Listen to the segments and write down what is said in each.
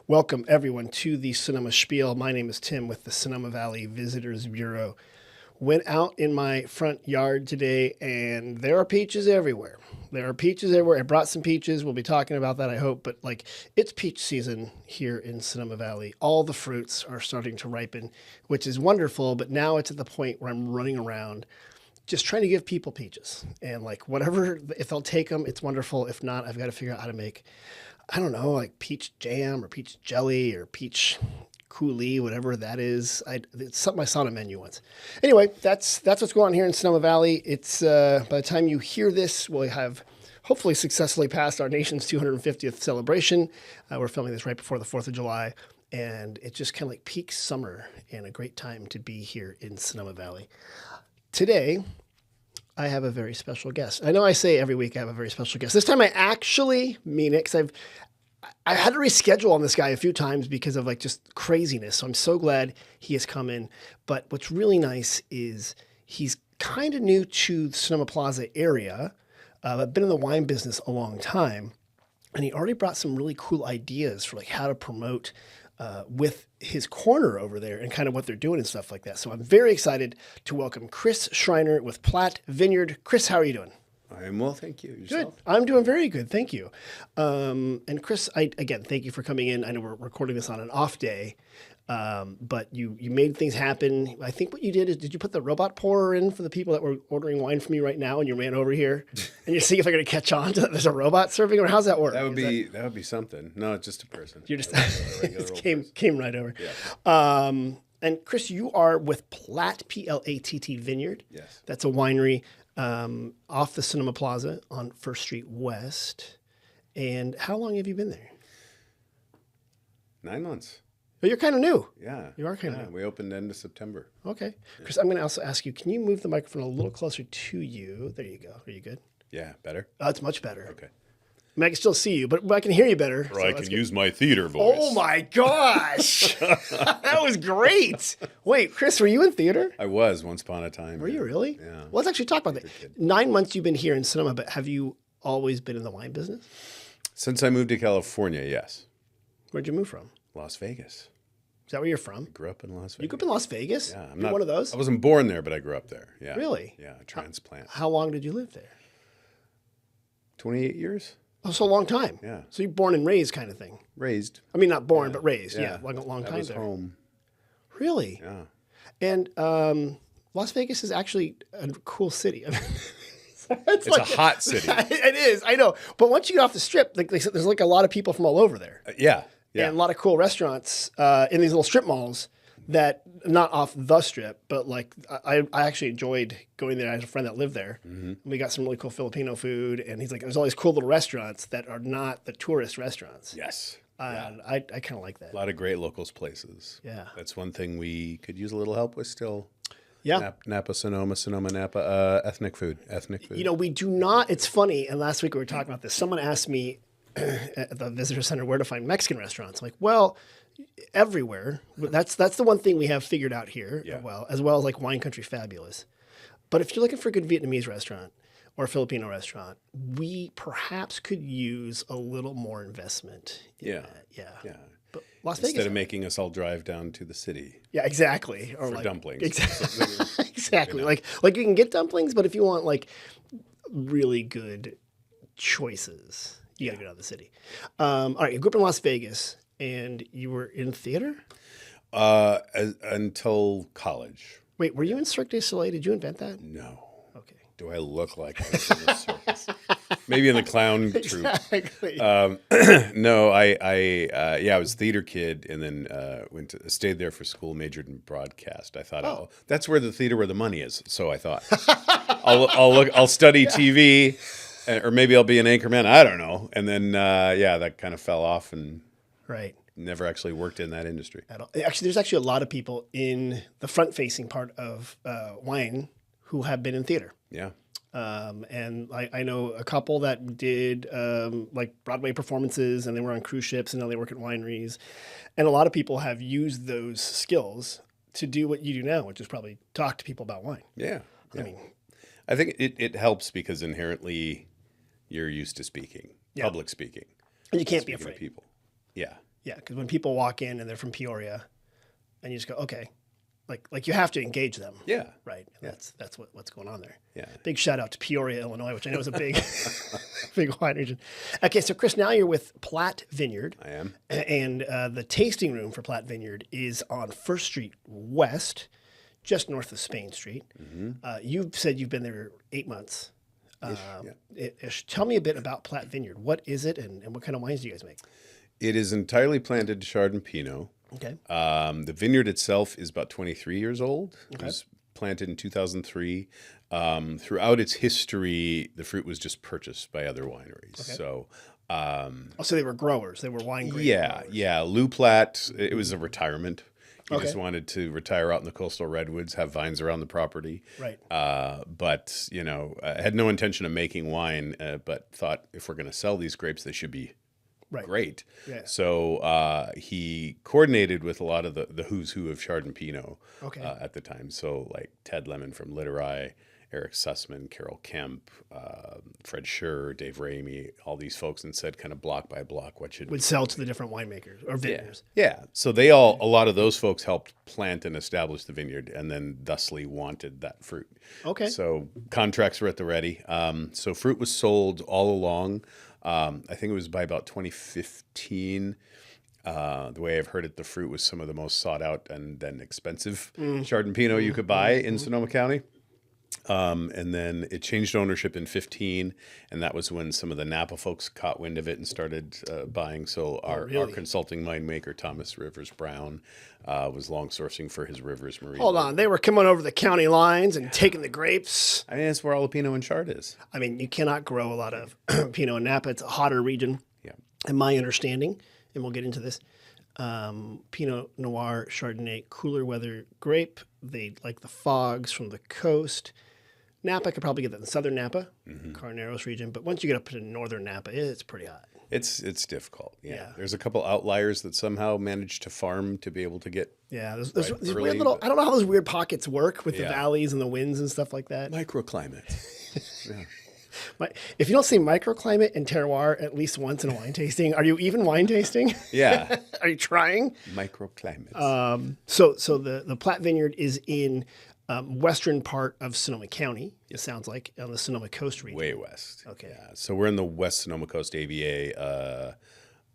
Welcome, everyone, to the Sonoma Spiel. My name is Tim with the Sonoma Valley Visitors Bureau. Went out in my front yard today, and there are peaches everywhere. There are peaches everywhere. I brought some peaches. We'll be talking about that, I hope. But, it's peach season here in Sonoma Valley. All the fruits are starting to ripen, which is wonderful. But now it's at the point where I'm running around just trying to give people peaches. And, whatever, if they'll take them, it's wonderful. If not, I've got to figure out how to make, I don't know, peach jam or peach jelly or peach coulis, whatever that is. It's something I saw on a menu once. Anyway, that's what's going on here in Sonoma Valley. It's by the time you hear this, we'll have hopefully successfully passed our nation's 250th celebration. We're filming this right before the 4th of July, and it's just kind of like peak summer and a great time to be here in Sonoma Valley. Today, I have a very special guest. I know I say every week I have a very special guest. This time I actually mean it because I had to reschedule on this guy a few times because of just craziness. So I'm so glad he has come in. But what's really nice is he's kind of new to the Sonoma Plaza area. I've been in the wine business a long time, and he already brought some really cool ideas for how to promote with his corner over there and kind of what they're doing and stuff like that. So I'm very excited to welcome Chris Schreiner with Platt Vineyard. Chris, how are you doing? I am well, thank you. Yourself? Good. I'm doing very good, thank you. And Chris, again, thank you for coming in. I know we're recording this on an off day, but you made things happen. I think what you did is, did you put the robot pourer in for the people that were ordering wine from you right now, and you ran over here and you're seeing if they're going to catch on to that there's a robot serving, or how's that work? That would be something. No, it's just a person. You're just came came right over. Yeah. And Chris, you are with Platt, Platt Vineyard. Yes. That's a winery off the Sonoma Plaza on First Street West. And how long have you been there? 9 months. Well, you're kind of new. Yeah. You are kind of new. We opened end of September. Okay. Chris, I'm going to also ask you, can you move the microphone a little closer to you? There you go. Are you good? Yeah, better? Oh, it's much better. Okay. I mean, I can still see you, but I can hear you better. Or I can use my theater voice. Oh my gosh. That was great. Wait, Chris, were you in theater? I was once upon a time. Were you really? Yeah. Well, let's actually talk about that. 9 months you've been here in Sonoma, but have you always been in the wine business? Since I moved to California, yes. Where'd you move from? Las Vegas. Is that where you're from? Grew up in Las Vegas. You grew up in Las Vegas? Yeah. You're one of those? I wasn't born there, but I grew up there. Yeah. Really? Yeah, a transplant. How long did you live there? 28 years. Oh, so a long time. Yeah. So you're born and raised kind of thing. Raised. I mean, not born, but raised. Yeah, like a long That time was there. home. Really? Yeah. And Las Vegas is actually a cool city. It's a hot city. It is, I know. But once you get off the strip, there's a lot of people from all over there. Yeah. Yeah. And a lot of cool restaurants in these little strip malls that, not off the strip, but I actually enjoyed going there. I had a friend that lived there. Mm-hmm. We got some really cool Filipino food, and he's like, there's all these cool little restaurants that are not the tourist restaurants. Yes. And I kind of like that. A lot of great locals places. Yeah. That's one thing we could use a little help with still. Yeah. Napa, Sonoma, Napa, ethnic food. We do not, it's funny, and last week we were talking about this. Someone asked me at the visitor center where to find Mexican restaurants. I'm like, well, everywhere. That's the one thing we have figured out here, Yeah. as well as Wine Country Fabulous. But if you're looking for a good Vietnamese restaurant or a Filipino restaurant, we perhaps could use a little more investment. Yeah. Yeah. Yeah. But Las Instead Vegas. of making us all drive down to the city Yeah, exactly. Or for dumplings. Exactly. You can get dumplings, but if you want really good choices, you got to go down to the city. All right, you grew up in Las Vegas, and you were in theater? Until college. Wait, were you in Cirque du Soleil? Did you invent that? No. Okay. Do I look like I was in the circus? Maybe in the clown troupe. Exactly. No, I was a theater kid, and then stayed there for school, majored in broadcast. I thought, oh, that's where the money is. So I thought, I'll study TV, or maybe I'll be an anchorman. I don't know. And then, that kind of fell off, and right. Never actually worked in that industry. At all. Actually, there's actually a lot of people in the front-facing part of wine who have been in theater. Yeah. And I know a couple that did Broadway performances, and they were on cruise ships, and now they work at wineries. And a lot of people have used those skills to do what you do now, which is probably talk to people about wine. Yeah. I mean, I think it helps because inherently you're used to speaking, public speaking. And you can't be speaking to afraid. people. Yeah. Yeah, because when people walk in and they're from Peoria, and you just go, okay, like you have to engage them. Yeah. Right. And that's what's going on there. Yeah. Big shout out to Peoria, Illinois, which I know is a big, big wine region. Okay, so Chris, now you're with Platt Vineyard. I am. And the tasting room for Platt Vineyard is on First Street West, just north of Spain Street. You've said you've been there 8 months. Tell me a bit about Platt Vineyard. What is it, and what kind of wines do you guys make? It is entirely planted Chardonnay and Pinot. Okay. The vineyard itself is about 23 years old. It was planted in 2003. Throughout its history, the fruit was just purchased by other wineries. Okay. So, So they were growers. They were wine growers. yeah. Lou Platt, it was a retirement. He Okay. just wanted to retire out in the coastal redwoods, have vines around the property. Right. But, had no intention of making wine, but thought if we're going to sell these grapes, they should be Right. great. Yeah. So he coordinated with a lot of the who's who of Chardonnay and Pinot Okay. at the time. So like Ted Lemon from Literai, Eric Sussman, Carol Kemp, Fred Schur, Dave Ramey, all these folks, and said kind of block by block what should Would sell to the different winemakers or vineyards. yeah. So a lot of those folks helped plant and establish the vineyard, and then thusly wanted that fruit. Okay. So contracts were at the ready. So fruit was sold all along. I think it was by about 2015. The way I've heard it, the fruit was some of the most sought out and then expensive Chardonnay Pinot you could buy in Sonoma County. And then it changed ownership in 15, and that was when some of the Napa folks caught wind of it and started buying. So our consulting winemaker, Thomas Rivers Brown, was long sourcing for his Rivers Marine. Hold on. They were coming over the county lines and taking the grapes. I mean, that's where all the Pinot and Chard is. I mean, you cannot grow a lot of Pinot in Napa. It's a hotter region. Yeah. In my understanding, and we'll get into this, Pinot Noir, Chardonnay, cooler weather grape. They like the fogs from the coast. Napa could probably get that in southern Napa, Carneros region. But once you get up to northern Napa, it's pretty hot. It's difficult. Yeah. Yeah. There's a couple outliers that somehow managed to farm to be able to get Yeah, there's Right, these early, weird little. but- I don't know how those weird pockets work with the Yeah. valleys and the winds and stuff like that. microclimates. Yeah. If you don't see microclimate and terroir at least once in a wine tasting, are you even wine tasting? Yeah. Are you trying? Microclimates. So the Platt Vineyard is in western part of Sonoma County. It sounds like on the Sonoma Coast region. Way west. Okay. Yeah. So we're in the West Sonoma Coast AVA,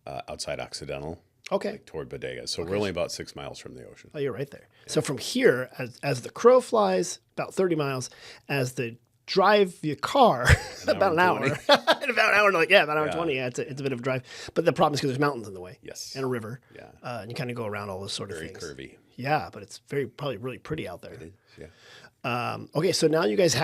outside Occidental, Okay. toward Bodega. So we're only about 6 miles from the ocean. Oh, you're right there. So from here, as the crow flies, about 30 miles. As the drive your car, about an hour. About an hour, about an hour and 20. Yeah, it's a bit of a drive. But the problem is because there's mountains in the way. Yes. And a river. Yeah. And you kind of go around all those sort of Very things. curvy. Yeah, but it's probably really pretty out there. Yeah. Okay, so now you guys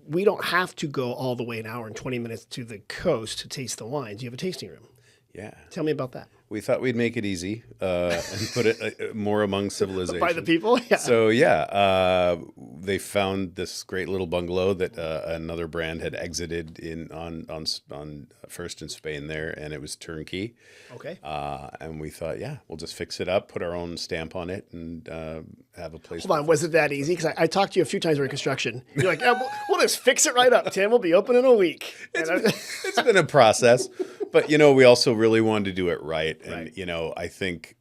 we don't have to go all the way an hour and 20 minutes to the coast to taste the wines. You have a tasting room. Yeah. Tell me about that. We thought we'd make it easy and put it more among civilization. By the people? Yeah. So they found this great little bungalow that another brand had exited on First in Spain there, and it was turnkey. Okay. And we thought, we'll just fix it up, put our own stamp on it, and have a place. Hold on, was it that easy? Because I talked to you a few times during construction. You're like, we'll just fix it right up, Tim. We'll be open in a week. It's been a process, but we also really wanted to do it right. And I think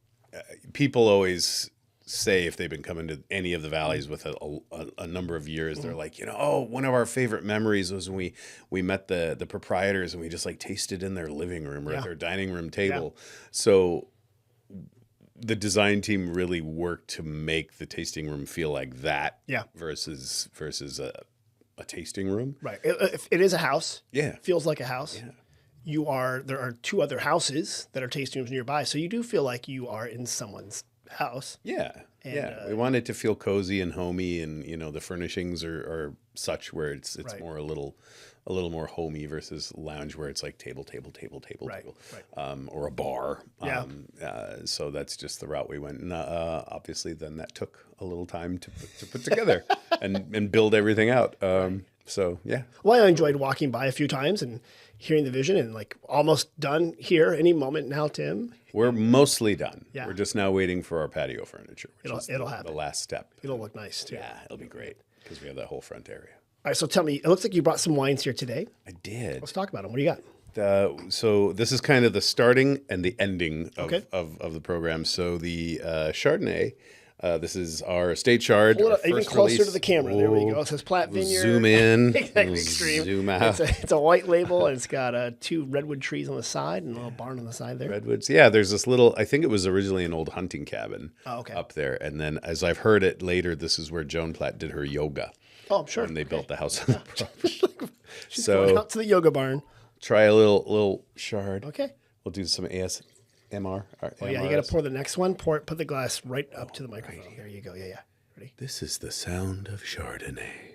people always say if they've been coming to any of the valleys with a number of years, they're like, one of our favorite memories was when we met the proprietors and we just like tasted in their living room or at their dining room table. So the design team really worked to make the tasting room feel like that versus a tasting room. Right. It is a house. Yeah. Feels like a house. Yeah. There are 2 other houses that are tasting rooms nearby, so you do feel like you are in someone's house. Yeah. We want it to feel cozy and homey, and the furnishings are such where it's more a little more homey versus lounge where it's like table, or a bar. Yeah. So that's just the route we went, and obviously then that took a little time to put together and build everything out. So yeah. Well, I enjoyed walking by a few times and hearing the vision, and like almost done here any moment now, Tim. We're mostly done. Yeah. We're just now waiting for our patio furniture, which It'll happen. The last step. It'll look nice too. Yeah, it'll be great because we have that whole front area. All right, so tell me, it looks like you brought some wines here today. I did. Let's talk about them. What do you got? So this is kind of the starting and the ending of, Okay. of the program. So the Chardonnay, this is our estate chard. Hold Our up, even first closer release. to the camera. There we go. Oh, It says Platt we'll Vineyard. zoom in. Exactly, We'll extreme. zoom out. It's a white label, and it's got 2 redwood trees on the side and a little barn on the side there. Redwoods. Yeah, there's this little, I think it was originally an old hunting cabin up there. And then as I've heard it later, this is where Joan Platt did her yoga. Oh, I'm sure. When they built the house on the property. She's going out to the yoga barn. Try a little shard. Okay. We'll do some ASMR. Oh, yeah, you got to pour the next one. Put the glass right up to the microphone. There you go. Yeah. Ready? This is the sound of Chardonnay.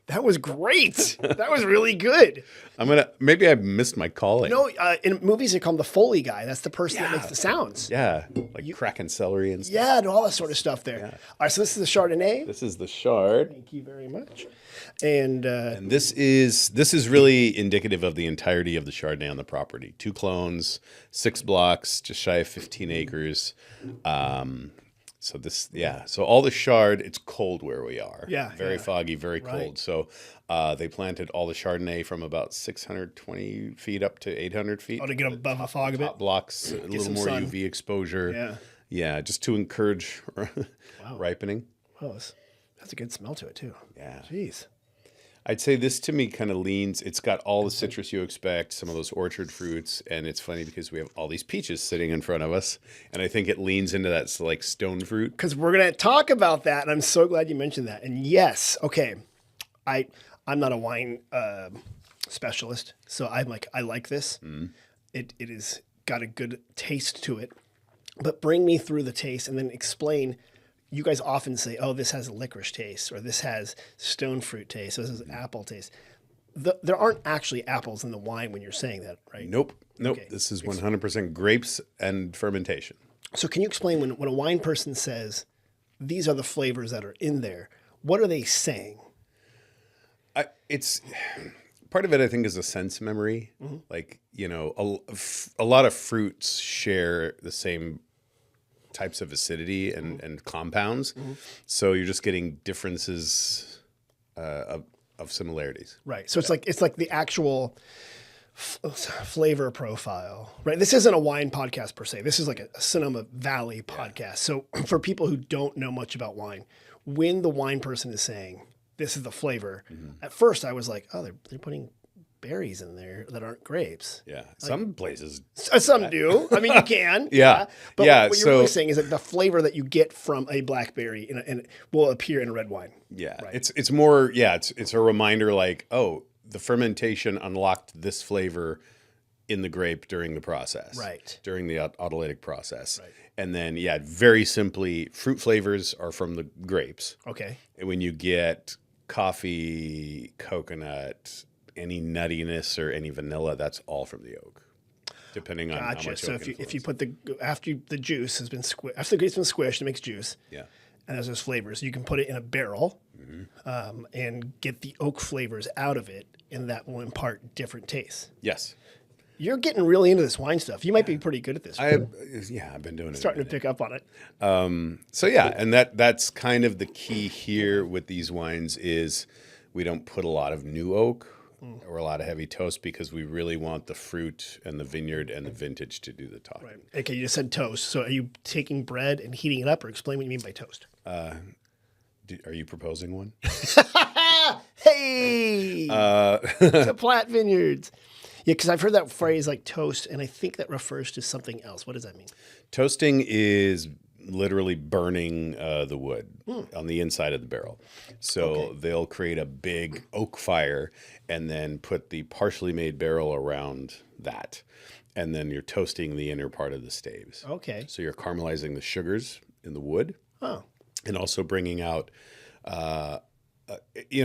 That was great. That was really good. Maybe I missed my calling. No, in movies they call him the Foley guy. That's the person that makes the sounds. Yeah, like cracking celery and stuff. Yeah, and all that sort of stuff there. All right, so this is the Chardonnay. This is the shard. Thank you very much. And this is really indicative of the entirety of the Chardonnay on the property. 2 clones, 6 blocks, just shy of 15 acres. So all the shard, it's cold where we are. Yeah. Very foggy, very cold. Right. So they planted all the Chardonnay from about 620 feet up to 800 feet. to get above a fog a bit. Top blocks, a little some more sun. UV exposure. Yeah. Yeah, just to encourage ripening. Oh, that's a good smell to it too. Yeah. Jeez. I'd say this to me kind of leans, it's got all the citrus you expect, some of those orchard fruits, and it's funny because we have all these peaches sitting in front of us, and I think it leans into that like stone fruit. Because we're gonna talk about that, and I'm so glad you mentioned that. And yes, okay, I'm not a wine specialist, so I like this. It is got a good taste to it, but bring me through the taste and then explain. You guys often say, "Oh, this has a licorice taste," or "This has stone fruit taste," or "This has apple taste." There aren't actually apples in the wine when you're saying that, right? Nope. Okay. This is 100% grapes and fermentation. So can you explain when a wine person says, "These are the flavors that are in there," what are they saying? It's part of it, I think, is a sense memory. Like, a lot of fruits share the same types of acidity and compounds. So you're just getting differences of similarities. Right. So it's like the actual flavor profile, right? This isn't a wine podcast per se. This is like a Sonoma Valley podcast. So for people who don't know much about wine, when the wine person is saying this is the flavor, at first I was like, oh, they're putting berries in there that aren't grapes. Yeah. Some places. Some do. I mean, you can. Yeah. But Yeah, what you're really saying is that the flavor that you get from a blackberry and will appear in a red wine. Yeah. Right. It's more, it's a reminder like, oh, the fermentation unlocked this flavor in the grape during the process. Right. During the autolytic process. Right. And then, very simply, fruit flavors are from the grapes. Okay. And when you get coffee, coconut, any nuttiness or any vanilla, that's all from the oak, depending on how much So oak if you influence. put after the juice has been after the grape's been squished, it makes juice. Yeah. And there's those flavors. You can put it in a barrel and get the oak flavors out of it, and that will impart different tastes. Yes. You're getting really into this wine stuff. You might be pretty good at this. I've been doing it. Starting to pick up on it. And that's kind of the key here with these wines is we don't put a lot of new oak or a lot of heavy toast because we really want the fruit and the vineyard and the vintage to do the talking. Right. Okay, you just said toast. So are you taking bread and heating it up, or explain what you mean by toast? Are you proposing one? Hey! To Platt Vineyards. Yeah, because I've heard that phrase like toast, and I think that refers to something else. What does that mean? Toasting is literally burning the wood on the inside of the barrel. So they'll create a big oak fire and then put the partially made barrel around that. And then you're toasting the inner part of the staves. Okay. So you're caramelizing the sugars in the wood and also bringing out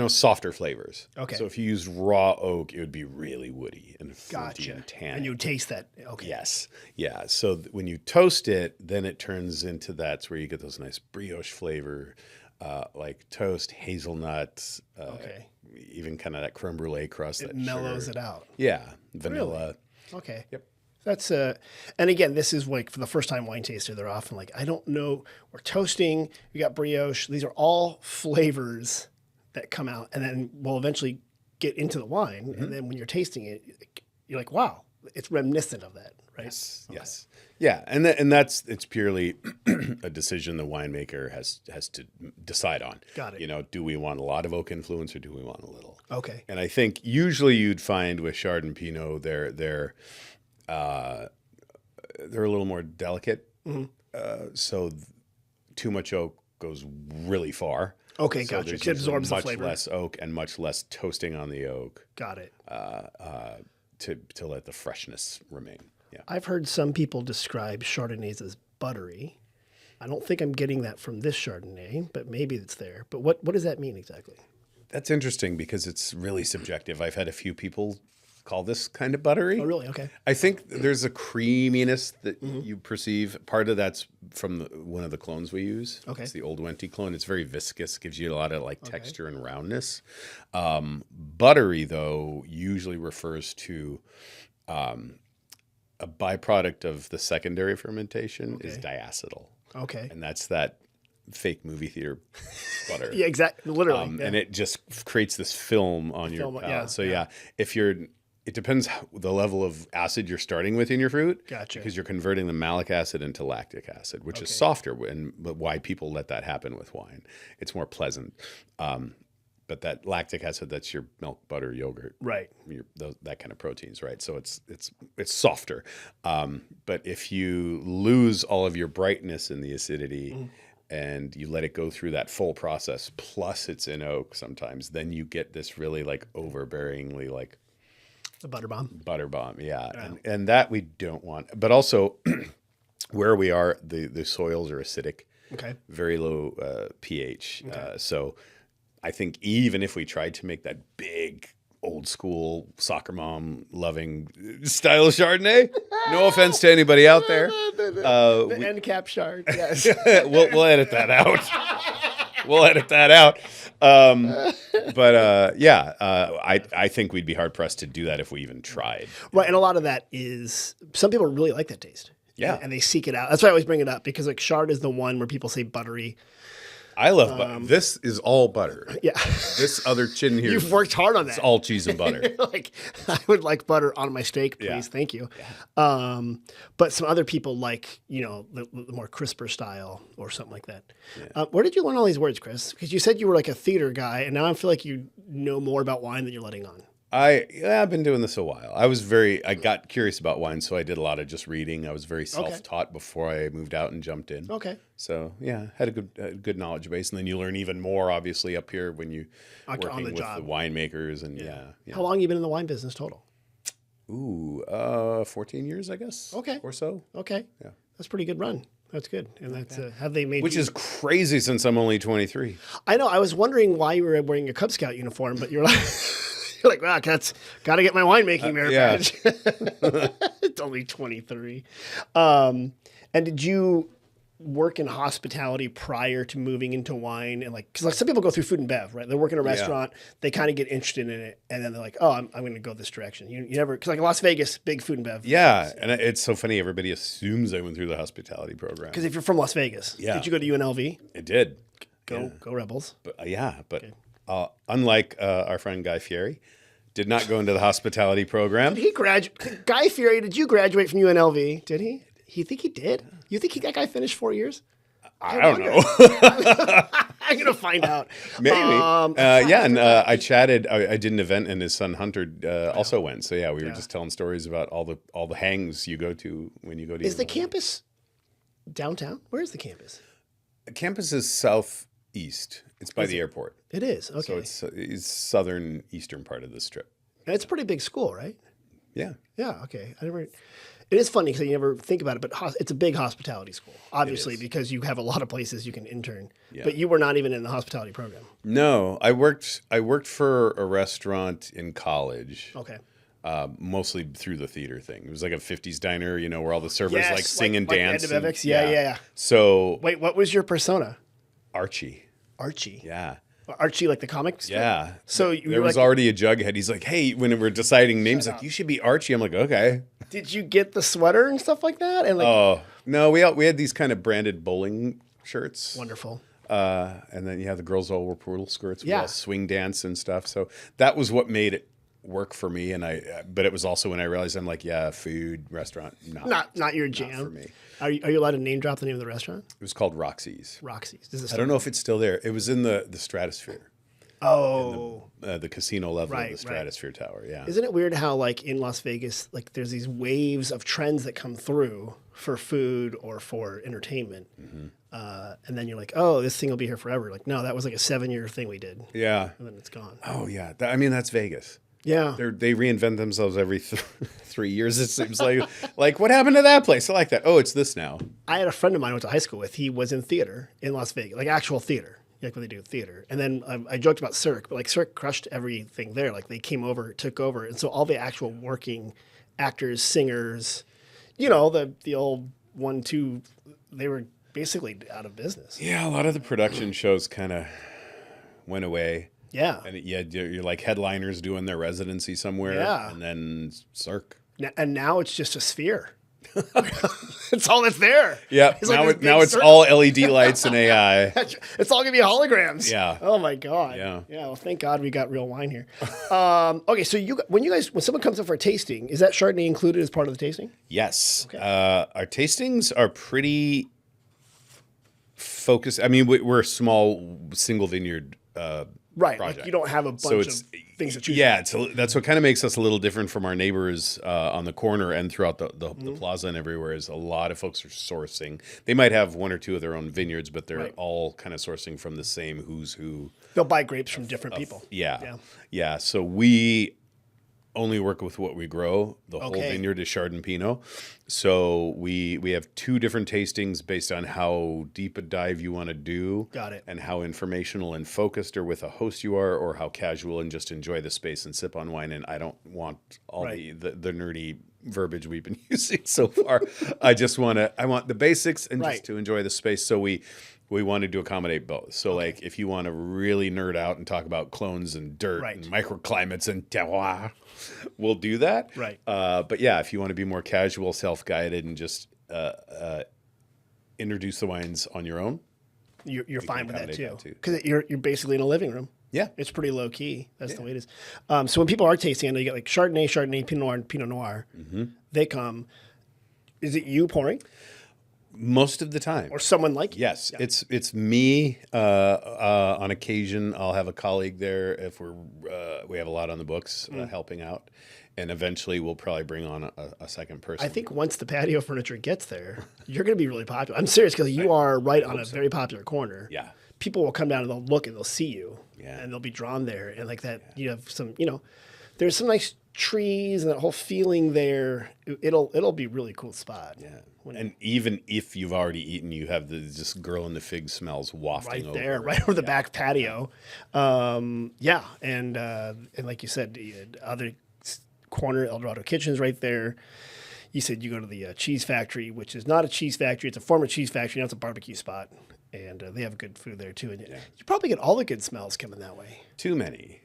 softer flavors. Okay. So if you used raw oak, it would be really woody and fruity and tangy. And you would taste that. Okay. Yes. Yeah. So when you toast it, then it turns into that's where you get those nice brioche flavor, like toast, hazelnuts, even kind of that creme brulee crust. It that mellows sugar. it out. Yeah. Vanilla. Okay. Yep. That's and again, this is like for the first time wine taster, they're often like, I don't know, we're toasting, we got brioche. These are all flavors that come out and then will eventually get into the wine. And then when you're tasting it, you're like, wow, it's reminiscent of that, right? Yes. Okay. Yes. Yeah. And that's it's purely a decision the winemaker has to decide on. Got it. You know, do we want a lot of oak influence or do we want a little? Okay. And I think usually you'd find with Chardonnay and Pinot, they're a little more delicate. So too much oak goes really far. Okay, so gotcha. It absorbs the flavor. Much less oak and much less toasting on the oak. Got it. To let the freshness remain. Yeah. I've heard some people describe Chardonnays as buttery. I don't think I'm getting that from this Chardonnay, but maybe it's there. But what does that mean exactly? That's interesting because it's really subjective. I've had a few people call this kind of buttery. Oh, really? Okay. I think there's a creaminess that you perceive. Part of that's from one of the clones we use. Okay. It's the Old Wenty clone. It's very viscous, gives you a lot of like texture and roundness. Buttery, though, usually refers to a byproduct of the secondary fermentation is diacetyl. Okay. And that's that fake movie theater butter. Yeah, exactly. Literally. And it just creates this film on your palate. Yeah, So it depends the level of acid you're starting with in your fruit. Gotcha. Because you're converting the malic acid into lactic acid, which is softer. But why people let that happen with wine? It's more pleasant. But that lactic acid, that's your milk, butter, yogurt, right? That kind of proteins, right? So it's softer. But if you lose all of your brightness in the acidity and you let it go through that full process, plus it's in oak sometimes, then you get this really like overbearingly like the butter bomb. Butter bomb, yeah. And that we don't want. But also where we are, the soils are acidic. Okay. Very low pH. So I think even if we tried to make that big old school soccer mom loving style of Chardonnay, no offense to anybody out there. The end cap shard. Yes. we'll edit that out. We'll edit that out. I think we'd be hard pressed to do that if we even tried. Right. And a lot of that is some people really like that taste. Yeah. And they seek it out. That's why I always bring it up because like chard is the one where people say buttery. I love butter. This is all butter. Yeah. This other chin here. You've worked hard on that. It's all cheese and butter. Like, I would like butter on my steak, please. Yeah. Thank you. Yeah. But some other people like, the more crisper style or something like that. Yeah. Where did you learn all these words, Chris? Because you said you were like a theater guy, and now I feel like you know more about wine than you're letting on. I've been doing this a while. I got curious about wine, so I did a lot of just reading. I was very self-taught before I moved out and jumped in. Okay. So yeah, had a good knowledge base, and then you learn even more, obviously, up here when you working with the winemakers and yeah. How long have you been in the wine business total? 14 years, I guess. Okay. Or so. Okay. Yeah. That's a pretty good run. That's good. And that's have they made Which is crazy since I'm only 23. I know. I was wondering why you were wearing a Cub Scout uniform, but you're like. You're like, wow, that's got to get my winemaking merit badge. It's only 23. And did you work in hospitality prior to moving into wine? And because some people go through food and bev, right? They work in a restaurant, they kind of get interested in it, and then they're like, oh, I'm going to go this direction. You never, because like Las Vegas, big food and bev. Yeah, and it's so funny. Everybody assumes I went through the hospitality program. Because if you're from Las Vegas, did you go to UNLV? I did. Go Rebels. But unlike our friend Guy Fieri, did not go into the hospitality program. Did he graduate? Guy Fieri, did you graduate from UNLV? Did he? You think he did? You think that guy finished 4 years? I don't know. I'm going to find out. Maybe. I chatted. I did an event, and his son Hunter also went. So, we were just telling stories about all the hangs you go to when you go to Is the campus downtown? Where is the campus? The campus is southeast. It's by the airport. It is. Okay. So it's southern eastern part of the strip. And it's a pretty big school, right? Yeah. Yeah. Okay. It is funny because you never think about it, but it's a big hospitality school, obviously, because you have a lot of places you can intern. Yeah. But you were not even in the hospitality program. No, I worked for a restaurant in college. Okay. Mostly through the theater thing. It was like a 50s diner, where all the servers sing and dance. Yeah. So wait, what was your persona? Archie. Yeah. Archie, like the comics? Yeah. So there was already a jughead. He's like, hey, when we're deciding names, you should be Archie. I'm like, okay. Did you get the sweater and stuff like that? And no, we had these kind of branded bowling shirts. Wonderful. And then the girls all wore poodle skirts. We Yeah. all swing dance and stuff. So that was what made it work for me. But it was also when I realized I'm like, yeah, food, restaurant, Not your jam. for me. Are you allowed to name drop the name of the restaurant? It was called Roxy's. Roxy's. Does it I don't know if it's still there. It was in the Stratosphere, Oh. the casino level Right, of the Stratosphere Tower. Yeah. Isn't it weird how, like, in Las Vegas, like, there's these waves of trends that come through for food or for entertainment. And then you're like, oh, this thing will be here forever. Like, no, that was like a 7-year thing we did. Yeah. And then it's gone. Oh, yeah. That's Vegas. Yeah. They reinvent themselves every 3 years. It seems like what happened to that place? I like that. Oh, it's this now. I had a friend of mine I went to high school with. He was in theater in Las Vegas, like actual theater, like when they do theater. And then I joked about Cirque, but like Cirque crushed everything there. Like they came over, took over. And so all the actual working actors, singers, the old 1-2, they were basically out of business. Yeah, a lot of the production shows kind of went away. Yeah. And you're like headliners doing their residency somewhere. Yeah. And then Cirque. And now it's just a sphere. It's all that's there. Yeah. It's like Now this it's big all LED lights and AI. It's all gonna be holograms. Yeah. Oh my god. Yeah. Yeah. Well, thank God we got real wine here. Okay, so when someone comes up for a tasting, is that Chardonnay included as part of the tasting? Yes. Okay. Our tastings are pretty focused. I mean, we're a small single vineyard Right. project. Like you don't have a bunch of things to choose. Yeah, that's what kind of makes us a little different from our neighbors on the corner and throughout the plaza and everywhere. Is a lot of folks are sourcing. They might have one or two of their own vineyards, but they're all kind of sourcing from the same who's who. They'll buy grapes from different people. Yeah. So we only work with what we grow. The whole vineyard is Chardonnay and Pinot. So we have 2 different tastings based on how deep a dive you want to do. Got it. And how informational and focused or with a host you are, or how casual and just enjoy the space and sip on wine. And I don't want all the nerdy verbiage we've been using so far. I want the basics and just to enjoy the space. So we wanted to accommodate both. So like if you want to really nerd out and talk about clones and dirt and microclimates and terroir, we'll do that. Right. But yeah, if you want to be more casual, self-guided, and just introduce the wines on your own, You're fine with that accommodate too. that too. Because you're basically in a living room. Yeah. It's pretty low key. That's the way it is. So when people are tasting, I know you get like Chardonnay, Pinot Noir, and Pinot Noir. They come. Is it you pouring? Most of the time. Or someone like you? Yes, it's me. On occasion, I'll have a colleague there if we have a lot on the books helping out, and eventually we'll probably bring on a second person. I think once the patio furniture gets there, you're going to be really popular. I'm serious because you are right on a very popular corner. Yeah. People will come down and they'll look and they'll see you. Yeah. And they'll be drawn there. And like that, you have some, there's some nice trees and that whole feeling there. It'll be a really cool spot. Yeah. And even if you've already eaten, you have this girl in the fig smells wafting right there, right over the back patio. And like you said, the other corner, El Dorado Kitchen's right there. You said you go to the cheese factory, which is not a cheese factory. It's a former cheese factory. Now it's a barbecue spot. And they have good food there too. And you probably get all the good smells coming that way. Too many.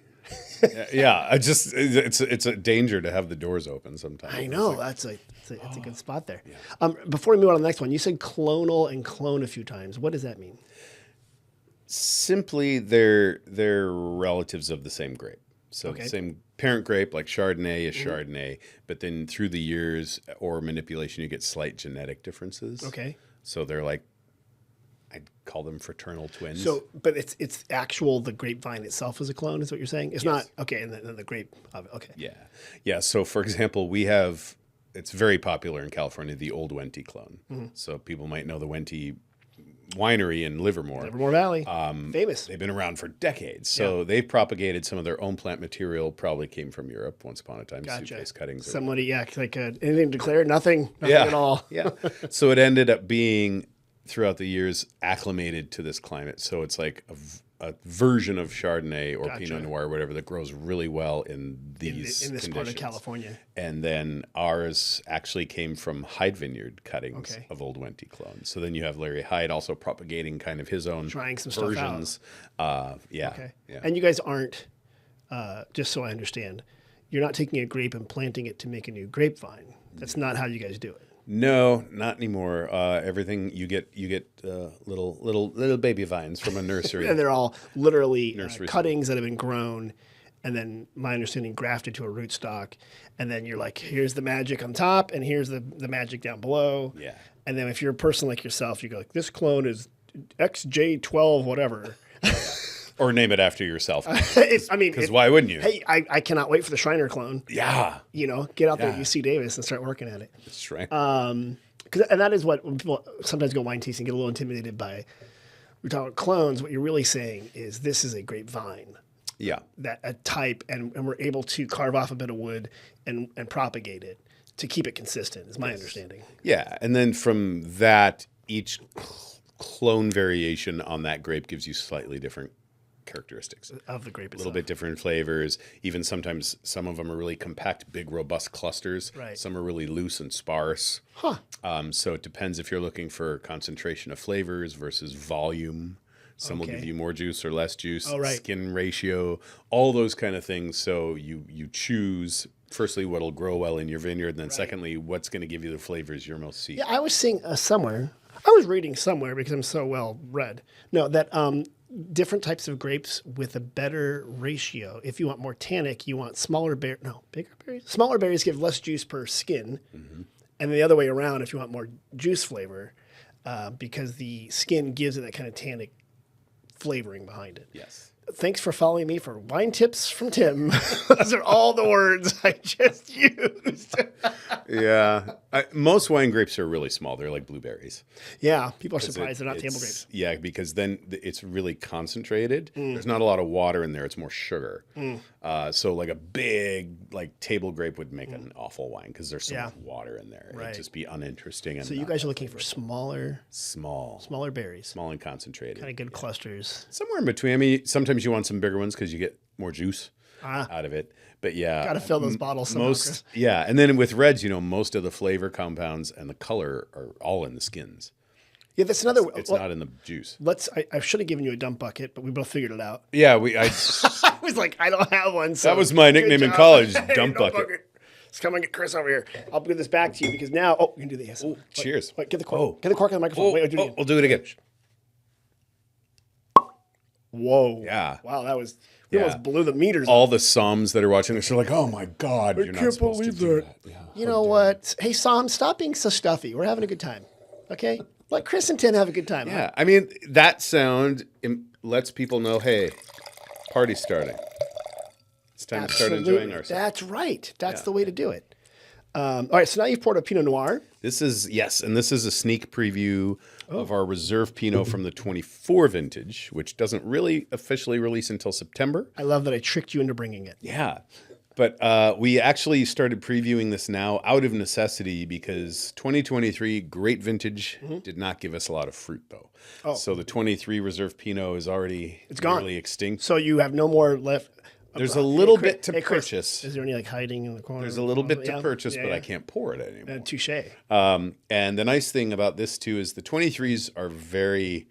Yeah, it's a danger to have the doors open sometimes. I know it's a good spot there. Yeah. Before we move on to the next one, you said clonal and clone a few times. What does that mean? Simply, they're relatives of the same grape. So the same parent grape, like Chardonnay is Chardonnay, but then through the years or manipulation, you get slight genetic differences. Okay. So they're like, I'd call them fraternal twins. So, but it's actual, the grapevine itself is a clone, is what you're saying? It's not, okay, and then the grape of it, okay. Yeah. Yeah, so for example, it's very popular in California, the Old Wente clone. So people might know the Wente winery in Livermore. Livermore Valley, famous. They've been around for decades. So they've propagated some of their own plant material, probably came from Europe once upon a time. Gotcha. Suitcase cuttings. Somebody, like anything declared? Nothing at all. Yeah. So it ended up being, throughout the years, acclimated to this climate. So it's like a version of Chardonnay or Pinot Noir, whatever, that grows really well in these in this conditions. part of California. And then ours actually came from Hyde Vineyard cuttings of Old Wente clones. So then you have Larry Hyde also propagating kind of his own trying some versions. Stuff out. Yeah. And you guys aren't, just so I understand, you're not taking a grape and planting it to make a new grapevine. That's not how you guys do it. No, not anymore. Everything you get little baby vines from a nursery. And they're all literally Nursery cuttings that have been grown, and then my understanding grafted to a rootstock, and then you're like, here's the magic on top, and here's the magic down below. Yeah. And then if you're a person like yourself, you go like, this clone is XJ12 whatever. Or name it after yourself. Because why wouldn't you? Hey, I cannot wait for the Schreiner clone. Yeah. Get out there at UC Davis and start working at it. That's right. And that is what when people sometimes go wine tasting, get a little intimidated by. We're talking about clones. What you're really saying is this is a grapevine. Yeah. That a type, and we're able to carve off a bit of wood and propagate it to keep it consistent. Is my understanding. Yeah, and then from that, each clone variation on that grape gives you slightly different characteristics Of the grape itself. A little bit different flavors. Even sometimes some of them are really compact, big, robust clusters. Right. Some are really loose and sparse. Huh. So it depends if you're looking for concentration of flavors versus volume. Some will give you more juice or less juice, skin ratio, all those kind of things. So you choose, firstly, what'll grow well in your vineyard, and then secondly, what's going to give you the flavors you're most seeking. Yeah, I was seeing somewhere. I was reading somewhere because I'm so well read. No, that different types of grapes with a better ratio. If you want more tannic, you want bigger berries. Smaller berries give less juice per skin, and the other way around. If you want more juice flavor, because the skin gives it that kind of tannic flavoring behind it. Yes. Thanks for following me for wine tips from Tim. Those are all the words I just used. Yeah. Most wine grapes are really small. They're like blueberries. Yeah, people are surprised they're not table grapes. Yeah, because then it's really concentrated. There's not a lot of water in there. It's more sugar. So like a big table grape would make an awful wine because there's so much water in there. Right. It'd just be uninteresting. So you guys are looking for smaller berries. Small and concentrated. Kind of good clusters. Somewhere in between. I mean, sometimes you want some bigger ones because you get more juice out of it. But yeah. Got to fill those bottles somehow, Chris. Yeah. And then with reds, most of the flavor compounds and the color are all in the skins. Yeah, that's another. It's not in the juice. I should have given you a dump bucket, but we both figured it out. Yeah, I was like, I don't have one. So that was my nickname in college, dump bucket. Let's come and get Chris over here. I'll give this back to you because now, you can do this. Oh, cheers. Wait, get the cork. Get the cork on the microphone. Wait, we'll do it again. Whoa. Yeah. Wow, that was. We almost blew the meters. All the Psalms that are watching this are like, oh my God, you're not supposed to do that. Yeah. You know what? Hey, Psalm, stop being so stuffy. We're having a good time. Okay? Let Chris and Tim have a good time. Yeah. Huh? I mean, that sound lets people know, hey, party's starting. It's time to start enjoying ourselves. That's right. That's the way to do it. All right, so now you've poured a Pinot Noir. This is a sneak preview of our Reserve Pinot from the 24 vintage, which doesn't really officially release until September. I love that I tricked you into bringing it. Yeah. But we actually started previewing this now out of necessity because 2023, great vintage, did not give us a lot of fruit, though. Oh. So the 23 Reserve Pinot is already nearly extinct. So you have no more left. There's a little bit to purchase. Is there any hiding in the corner? There's a little bit to purchase, but I can't pour it anymore. Touche. And the nice thing about this, too, is the 23s are very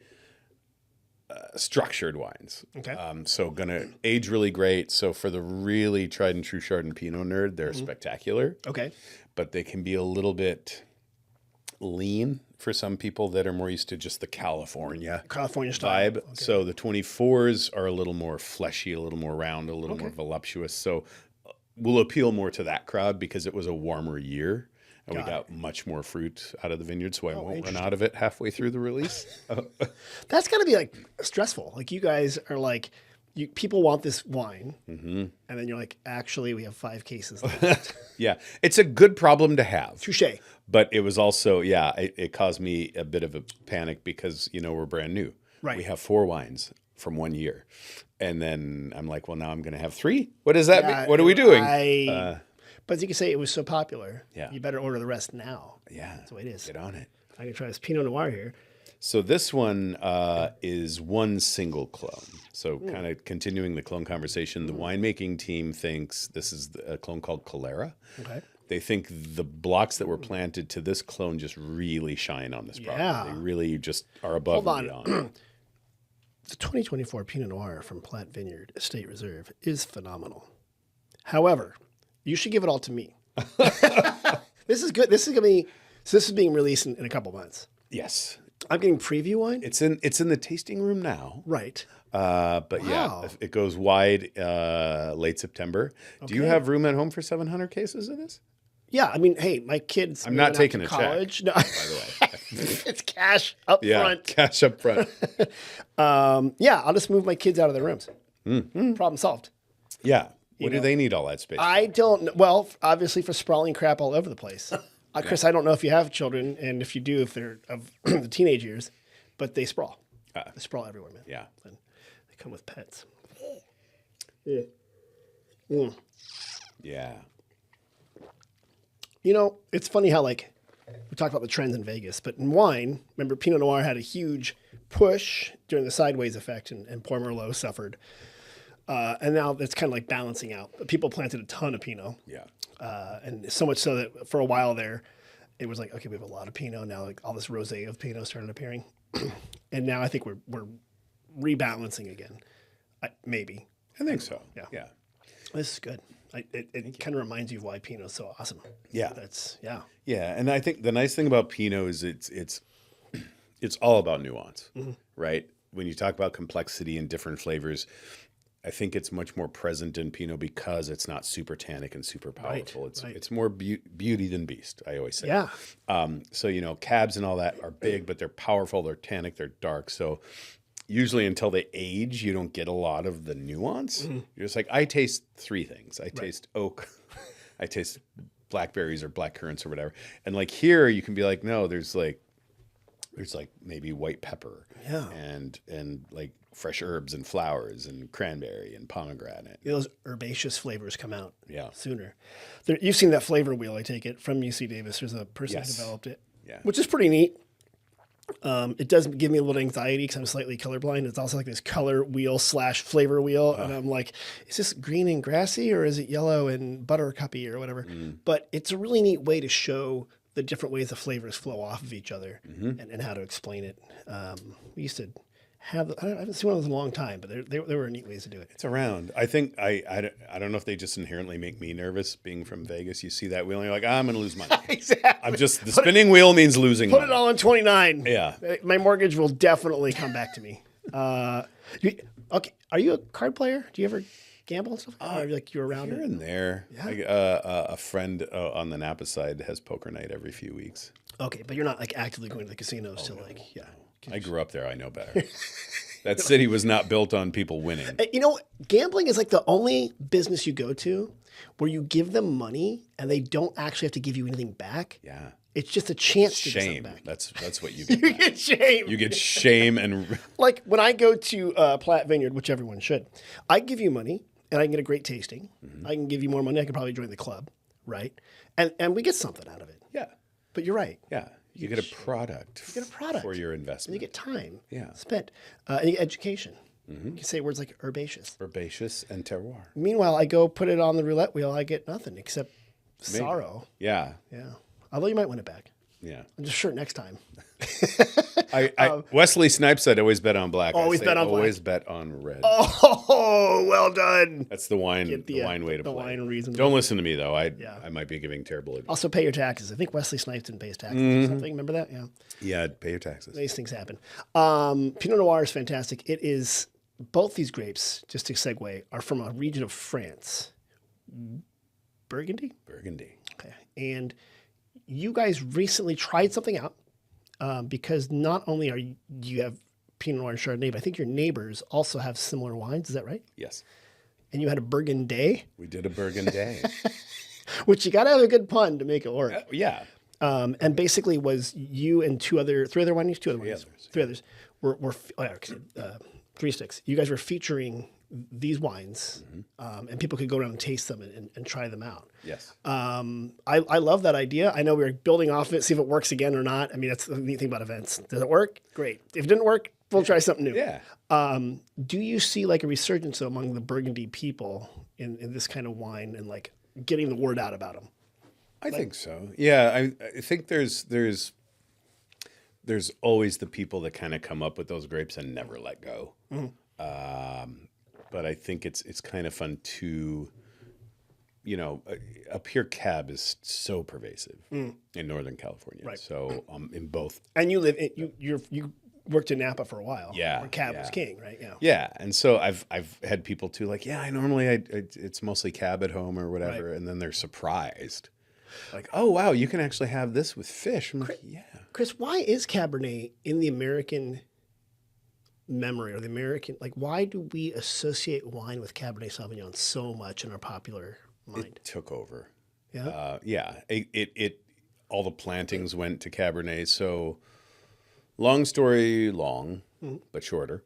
structured wines. Okay. So going to age really great. So for the really tried and true Chardonnay Pinot nerd, they're spectacular. Okay. But they can be a little bit lean for some people that are more used to just the California style vibe. Okay. So the 24s are a little more fleshy, a little more round, a little more voluptuous. So we'll appeal more to that crowd because it was a warmer year and we got much more fruit out of the vineyard. So I won't run out of it halfway through the release. That's got to be stressful. You guys are people want this wine, and then you're like, actually, we have 5 cases left. Yeah, it's a good problem to have. Touche. But it was also, it caused me a bit of a panic because, we're brand new. Right. We have 4 wines from 1 year. And then I'm like, well, now I'm going to have 3? What does that mean? What are we doing? But as you can say, it was so popular. Yeah. You better order the rest now. Yeah. That's the way it is. Get on it. I can try this Pinot Noir here. So this one is one single clone. So kind of continuing the clone conversation, the winemaking team thinks this is a clone called Calera. Okay. They think the blocks that were planted to this clone just really shine on this property. They really just are above and beyond. The 2024 Pinot Noir from Platt Vineyard Estate Reserve is phenomenal. However, you should give it all to me. This is good. This is going to be So this is being released in a couple months. Yes. I'm getting preview wine. It's in the tasting room now. Right. But Wow. yeah, it goes wide late September. Do you Okay. have room at home for 700 cases of this? Yeah, I mean, hey, my kids. I'm not moving out taking to a check, college. No, by the way. it's cash up Yeah, front. cash up front. Yeah, I'll just move my kids out of their rooms. Problem solved. Yeah. What do they need all that space? I don't know. Well, obviously for sprawling crap all over the place. Chris, I don't know if you have children, and if you do, if they're of the teenage years, but they sprawl. They sprawl everywhere, man. Yeah. And they come with pets. Mm. Yeah. You know, it's funny how, like, we talked about the trends in Vegas, but in wine, remember Pinot Noir had a huge push during the sideways effect, and Poor Merlot suffered. And now it's kind of like balancing out. People planted a ton of Pinot. Yeah. And so much so that for a while there, it was like, okay, we have a lot of Pinot. Now like all this rosé of Pinot started appearing. And now I think we're rebalancing again. Maybe. I think so. Yeah. Yeah. This is good. It kind of reminds you of why Pinot's so awesome. Yeah. Yeah. Yeah. And I think the nice thing about Pinot is it's all about nuance, right? When you talk about complexity and different flavors, I think it's much more present in Pinot because it's not super tannic and super powerful. It's more beauty than beast, I always say. Yeah. So, cabs and all that are big, but they're powerful, they're tannic, they're dark. So usually until they age, you don't get a lot of the nuance. You're just like, I taste three things. I taste oak, I taste blackberries or black currants or whatever. And like here, you can be like, no, there's like maybe white pepper and like fresh herbs and flowers and cranberry and pomegranate. Those herbaceous flavors come out Yeah. sooner. You've seen that flavor wheel, I take it, from UC Davis. There's a person Yes. who developed it, Yeah. which is pretty neat. It does give me a little anxiety because I'm slightly colorblind. It's also like this color wheel / flavor wheel. And I'm like, is this green and grassy or is it yellow and buttercuppy or whatever? But it's a really neat way to show the different ways the flavors flow off of each other and how to explain it. We used to have, I haven't seen one of those in a long time, but they were neat ways to do it. It's around. I think I don't know if they just inherently make me nervous being from Vegas. You see that wheel and you're like, I'm going to lose money. Exactly. I'm just, the spinning wheel means losing Put money. it all in 29. Yeah. My mortgage will definitely come back to me. Okay. Are you a card player? Do you ever gamble and stuff? Or like you're around Here it? and there. Yeah. A friend on the Napa side has poker night every few weeks. Okay, but you're not like actively going to the casinos to like, yeah. I grew up there. I know better. That city was not built on people winning. You know, gambling is like the only business you go to where you give them money and they don't actually have to give you anything back. Yeah. It's just a chance to Shame. give something back. That's what you get. You get shame. You get shame and Like when I go to Platt Vineyard, which everyone should, I give you money and I can get a great tasting. I can give you more money. I can probably join the club, right? And we get something out of it. yeah. But you're right. Yeah. You get a product. You get a product for your And investment. you get time Yeah. spent. And you get education. You can say words like herbaceous. Herbaceous and terroir. Meanwhile, I go put it on the roulette wheel. I get nothing except sorrow. Yeah. Yeah. Although you might win it back. Yeah. I'm just sure next time. Wesley Snipes said always bet on black. Always I say bet on black. always bet on red. Oh, well done. That's the wine the wine way to the play. wine reason. Don't listen to me though. I might be giving terrible advice. Also pay your taxes. I think Wesley Snipes didn't pay his taxes or something. Remember that? Yeah. Yeah, pay your taxes. These things happen. Pinot Noir is fantastic. It is, both these grapes, just to segue, are from a region of France. Burgundy? Burgundy. Okay. And you guys recently tried something out because not only do you have Pinot Noir and Chardonnay, but I think your neighbors also have similar wines. Is that right? Yes. And you had a Burgundy, We did a Burgundy. which you got to have a good pun to make it work. Yeah. And basically was you and three other wineries, three others were Three Sticks. You guys were featuring these wines, and people could go around and taste them and try them out. Yes. I love that idea. I know we're building off of it, see if it works again or not. I mean, that's the neat thing about events. Does it work? Great. If it didn't work, we'll try something new. Yeah. Do you see like a resurgence among the Burgundy people in this kind of wine and like getting the word out about them? I think so. Yeah, I think there's always the people that kind of come up with those grapes and never let go. But I think it's kind of fun to up here, cab is so pervasive in Northern California. Right. So in both. And you live in, you worked in Napa for a while. Yeah, where cab yeah. was king, right? Yeah. Yeah, and so I've had people too like, yeah, it's mostly cab at home or whatever, Right. and then they're surprised, like, oh wow, you can actually have this with fish. I'm like, yeah. Chris, why is Cabernet in the American memory or the American, like, why do we associate wine with Cabernet Sauvignon so much in our popular mind? It took over. Yeah. Yeah. It all the plantings went to Cabernet. So long story long, but shorter.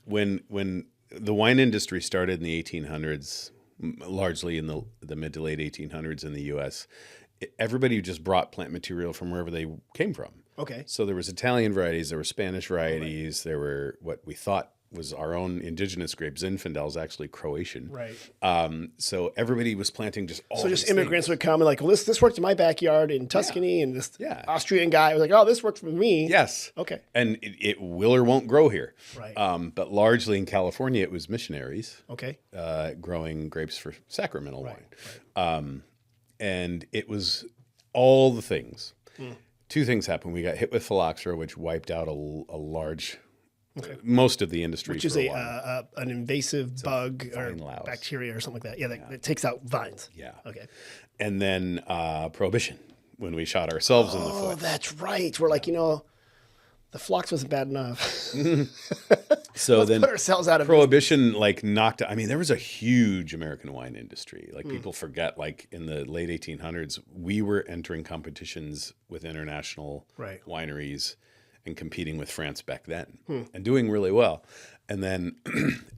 When the wine industry started in the 1800s, largely in the mid to late 1800s in the U.S., everybody just brought plant material from wherever they came from. Okay. So there was Italian varieties, there were Spanish varieties, there were what we thought was our own indigenous grape. Zinfandel's actually Croatian. Right. So everybody was planting just all So just these immigrants things. would come and like, well, this worked in my backyard in Tuscany, and this Yeah. Austrian guy was like, oh, this worked for me. Yes. Okay. And it will or won't grow here. Right. But largely in California, it was missionaries Okay. growing grapes for sacramental Right. wine. And it was all the things. Two things happened. We got hit with phylloxera, which wiped out a large, most of the industry. Which is for a while. an invasive bug or vine louse. bacteria or something like that. Yeah, that takes out vines. Yeah. Okay. And then prohibition, when we shot ourselves in the Oh, foot. that's right. We're like, the flux wasn't bad enough. So then Put ourselves out of prohibition knocked. I mean, there was a huge American wine industry. Like people forget, like in the late 1800s, we were entering competitions with international Right. wineries and competing with France back then and doing really well. And then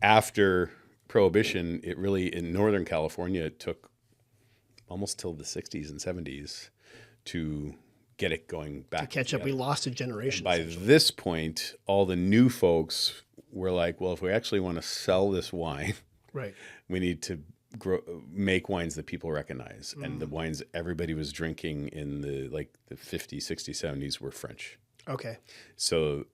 after prohibition, it really, in Northern California, it took almost till the 60s and 70s to get it going back. catch up. We lost a generation. By this point, all the new folks were like, well, if we actually want to sell this wine, Right. we need to make wines that people recognize. And the wines everybody was drinking in the 50s, 60s, 70s were French. Okay. So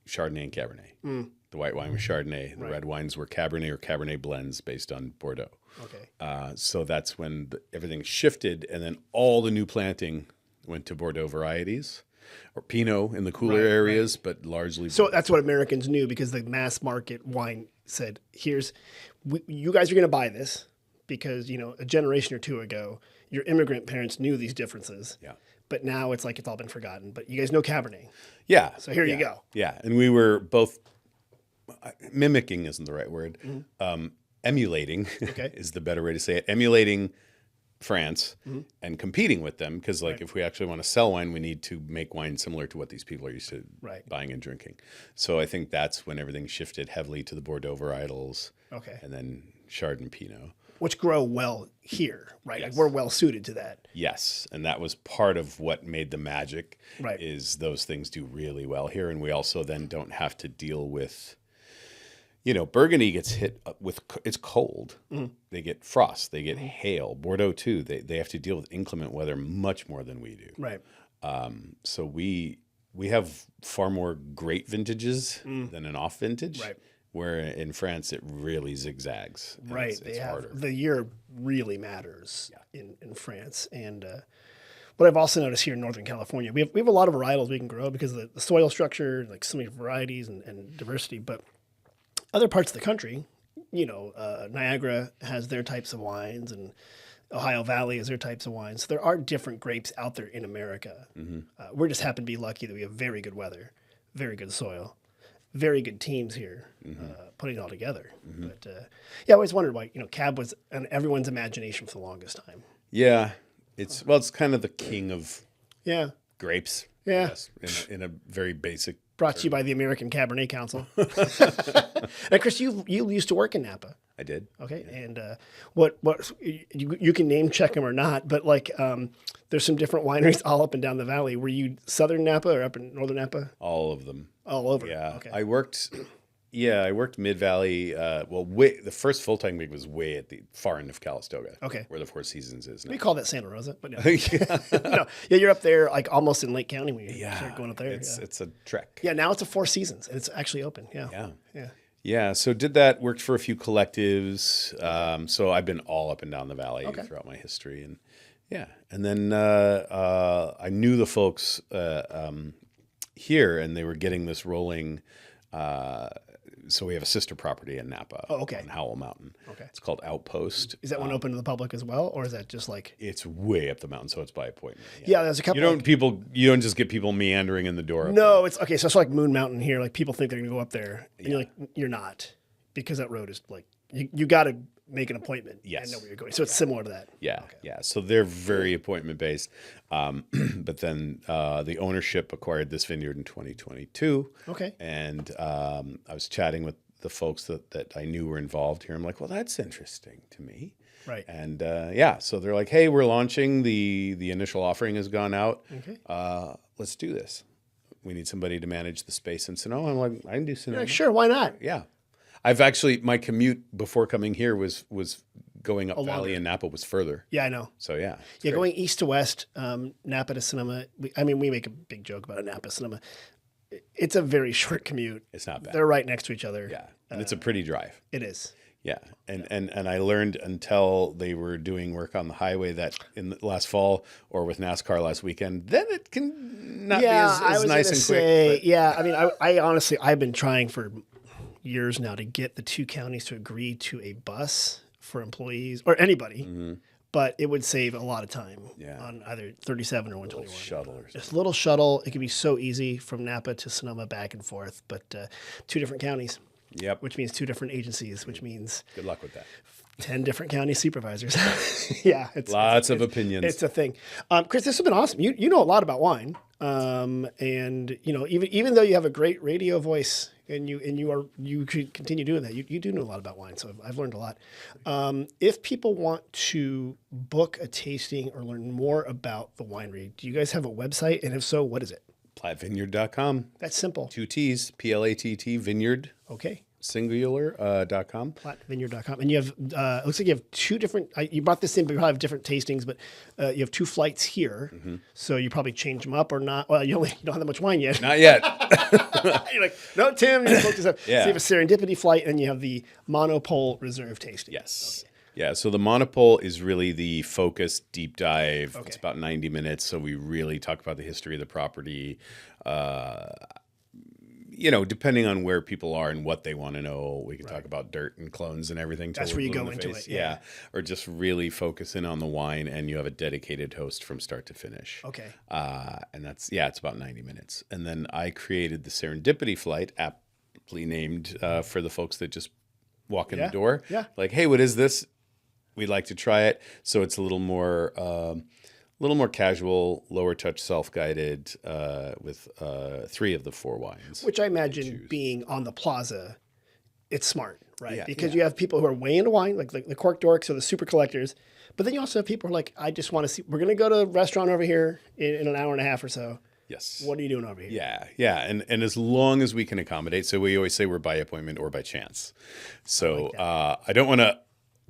Chardonnay and Cabernet. The white wine was Chardonnay. The red wines were Cabernet or Cabernet blends based on Bordeaux. Okay. So that's when everything shifted. And then all the new planting went to Bordeaux varieties or Pinot in the cooler areas, but largely. So that's what Americans knew because the mass market wine said, you guys are going to buy this because, a generation or two ago, your immigrant parents knew these differences. Yeah. But now it's like it's all been forgotten. But you guys know Cabernet. Yeah. So here you go. Yeah. And we were both mimicking isn't the right word. Emulating is the better way to say it. Emulating France and competing with them because if we actually want to sell wine, we need to make wine similar to what these people are used to buying and drinking. So I think that's when everything shifted heavily to the Bordeaux varietals. Okay. And then Chard and Pinot. Which grow well here, right? Yes. Like we're well suited to that. Yes, and that was part of what made the magic. Right. Is those things do really well here, and we also then don't have to deal with. Burgundy gets hit with it's cold. They get frost. They get hail. Bordeaux too. They have to deal with inclement weather much more than we do. Right. So we have far more great vintages than an off vintage. Right. Where in France it really zigzags. And Right. It's harder. The year really matters in France. And what I've also noticed here in Northern California, we have a lot of varietals we can grow because of the soil structure, like so many varieties and diversity. But other parts of the country, Niagara has their types of wines and Ohio Valley has their types of wines. So there are different grapes out there in America. We just happen to be lucky that we have very good weather, very good soil, very good teams here putting it all together. But I always wondered why, Cab was in everyone's imagination for the longest time. Yeah, it's kind of the king of grapes. Yeah. I guess, in a very basic. Brought to you by the American Cabernet Council. And Chris, you used to work in Napa. I did. Okay, and what you can name check them or not, but there's some different wineries all up and down the valley. Were you Southern Napa or up in Northern Napa? All of them. All over. Yeah, Okay. I worked Mid Valley. The first full time gig was way at the far end of Calistoga. Okay. Where the Four Seasons is now. We call that Santa Rosa, but no. You're up there like almost in Lake County when you start going up there. It's a trek. Yeah, now it's a Four Seasons and it's actually open. Yeah. Yeah. Yeah. Yeah, so did that, worked for a few collectives. So I've been all up and down the valley throughout my history. And yeah, and then I knew the folks here, and they were getting this rolling. So we have a sister property in Napa on Howell Mountain. Okay. It's called Outpost. Is that one open to the public as well, or is that just like? It's way up the mountain, so it's by appointment. Yeah, there's a couple. You don't just get people meandering in the door. No, it's okay. So it's like Moon Mountain here. Like people think they're gonna go up there, and you're like, you're not, because that road is like you got to make an appointment. Yes. And know where you're going. So it's similar to that. Yeah, yeah. So they're very appointment based. But then the ownership acquired this vineyard in 2022. Okay. And I was chatting with the folks that I knew were involved here. I'm like, well, that's interesting to me. Right. And so they're like, hey, we're launching. The initial offering has gone out. Okay. Let's do this. We need somebody to manage the space in Sonoma. I'm like, I can do Sonoma. Like, sure, why not? Yeah. I've actually, my commute before coming here was going up longer. Valley, and Napa was further. Yeah, I know. So yeah. Yeah, going east to west, Napa to Sonoma. We make a big joke about Napa, Sonoma. It's a very short commute. It's not bad. They're right next to each other. Yeah. And it's a pretty drive. It is. Yeah. And I learned until they were doing work on the highway that in the last fall, or with NASCAR last weekend, then it can not be as nice and quick. Yeah, I mean, I honestly, I've been trying for years now to get the two counties to agree to a bus for employees or anybody, but it would save a lot of time on either 37 or 121. Shuttle or something. Just a little shuttle. It could be so easy from Napa to Sonoma back and forth, but two different counties. Yep. Which means two different agencies, which means good luck with that. 10 different county supervisors. Yeah. Lots of opinions. It's a thing. Chris, this has been awesome. You know a lot about wine. And you know, even though you have a great radio voice and you could continue doing that, you do know a lot about wine. So I've learned a lot. If people want to book a tasting or learn more about the winery, do you guys have a website? And if so, what is it? PlattVineyard.com. That's simple. 2 T's, Platt Vineyard. Okay. Singular.com. PlattVineyard.com. And you have, it looks like you have two different, you brought this in, but you probably have different tastings, but you have two flights here. Mm-hmm. So you probably change them up or not. Well, you don't have that much wine yet. Not yet. You're like, no, Tim, you spoke this up. Yeah. So you have a serendipity flight and you have the monopole reserve tasting. Yes. Okay. Yeah, so the monopole is really the focused deep dive. Okay. It's about 90 minutes, so we really talk about the history of the property. Depending on where people are and what they want to know, we can talk about dirt and clones and everything. That's where you go into it. Yeah. Or just really focus in on the wine, and you have a dedicated host from start to finish. Okay. And it's about 90 minutes. And then I created the serendipity flight, aptly named for the folks that just walk in the door. Yeah. Like, hey, what is this? We'd like to try it. So it's a little more casual, lower touch, self-guided with 3 of the 4 wines. Which I imagine being on the plaza, it's smart, right? Yeah, because you have people who are way into wine, like the cork dorks or the super collectors. But then you also have people who are like, I just want to see, we're going to go to a restaurant over here in an hour and a half or so. Yes. What are you doing over here? Yeah. And as long as we can accommodate, so we always say we're by appointment or by chance. So I don't want to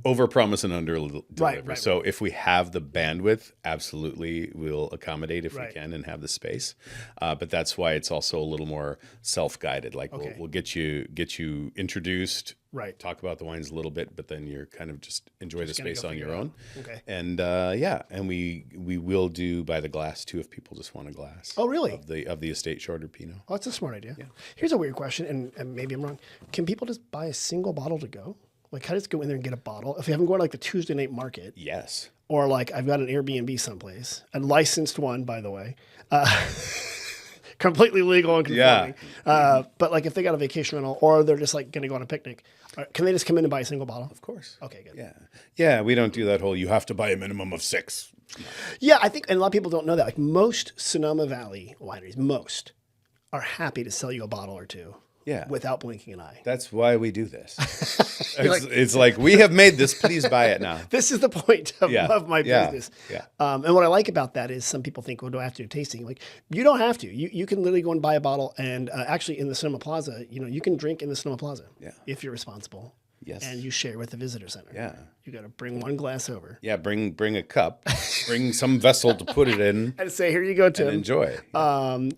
overpromise and under-deliver. Right. So if we have the bandwidth, absolutely we'll accommodate if we can and have the space. But that's why it's also a little more self-guided. Like we'll get you introduced, talk about the wines a little bit, but then you're kind of just enjoy the space on your own. Okay. And and we will do by the glass too if people just want a glass. Oh, really? Of the estate shorter Pinot. Oh, that's a smart idea. Yeah. Here's a weird question, and maybe I'm wrong. Can people just buy a single bottle to go? Like, how does go in there and get a bottle? If you haven't gone to like the Tuesday night market. Yes. Or like, I've got an Airbnb someplace, a licensed one, by the way. Completely legal and conforming. Yeah. But like if they got a vacation rental or they're just like going to go on a picnic, can they just come in and buy a single bottle? Of course. Okay, good. Yeah. Yeah, we don't do that whole, you have to buy a minimum of 6. Yeah, I think, and a lot of people don't know that. Like most Sonoma Valley wineries, are happy to sell you a bottle or two. Yeah. Without blinking an eye. That's why we do this. It's like, we have made this, please buy it now. This is the point of my business. Yeah. And what I like about that is some people think, well, do I have to do tasting? Like, you don't have to. You can literally go and buy a bottle. And actually in the Sonoma Plaza, you can drink in the Sonoma Plaza if you're responsible. Yes. And you share with the visitor center. Yeah. You got to bring one glass over. Yeah, bring a cup, bring some vessel to put it in. And say, here you go, Tim. And enjoy. So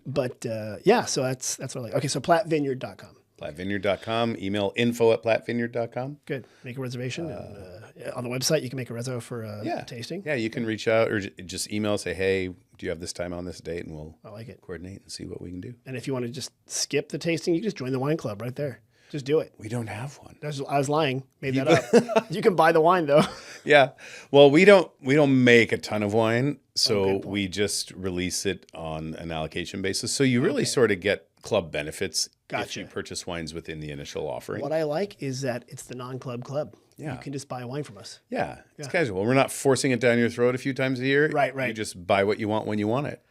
that's what I like. Okay, so PlattVineyard.com. PlattVineyard.com. Email info@plattvineyard.com. Good. Make a reservation. And, on the website, you can make a reservation for a tasting. Yeah, you can reach out or just email, say, hey, do you have this time on this date? And we'll I like it. coordinate and see what we can do. And if you want to just skip the tasting, you can just join the wine club right there. Just do it. We don't have one. I was lying. Made that up. You can buy the wine, though. Yeah. Well, we don't make a ton of wine, so we just release it on an allocation basis. So you really sort of get club benefits if you purchase wines within the initial offering. What I like is that it's the non-club club. Yeah. You can just buy a wine from us. Yeah, it's casual. We're not forcing it down your throat a few times a year. Right. You just buy what you want when you want it.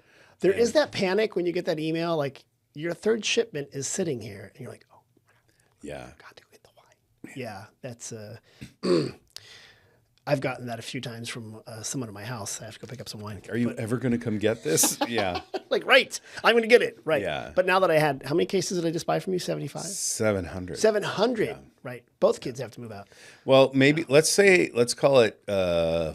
There is that panic when you get that email, like your third shipment is sitting here, and you're like, oh, Yeah. got to get the wine. Yeah, that's I've gotten that a few times from someone at my house. I have to go pick up some wine. Are you ever going to come get this? Yeah. Like, right, I'm going to get it. Right. Yeah. But now that I had, how many cases did I just buy from you? 75? 700. 700. Right. Both kids have to move out. Well, maybe let's call it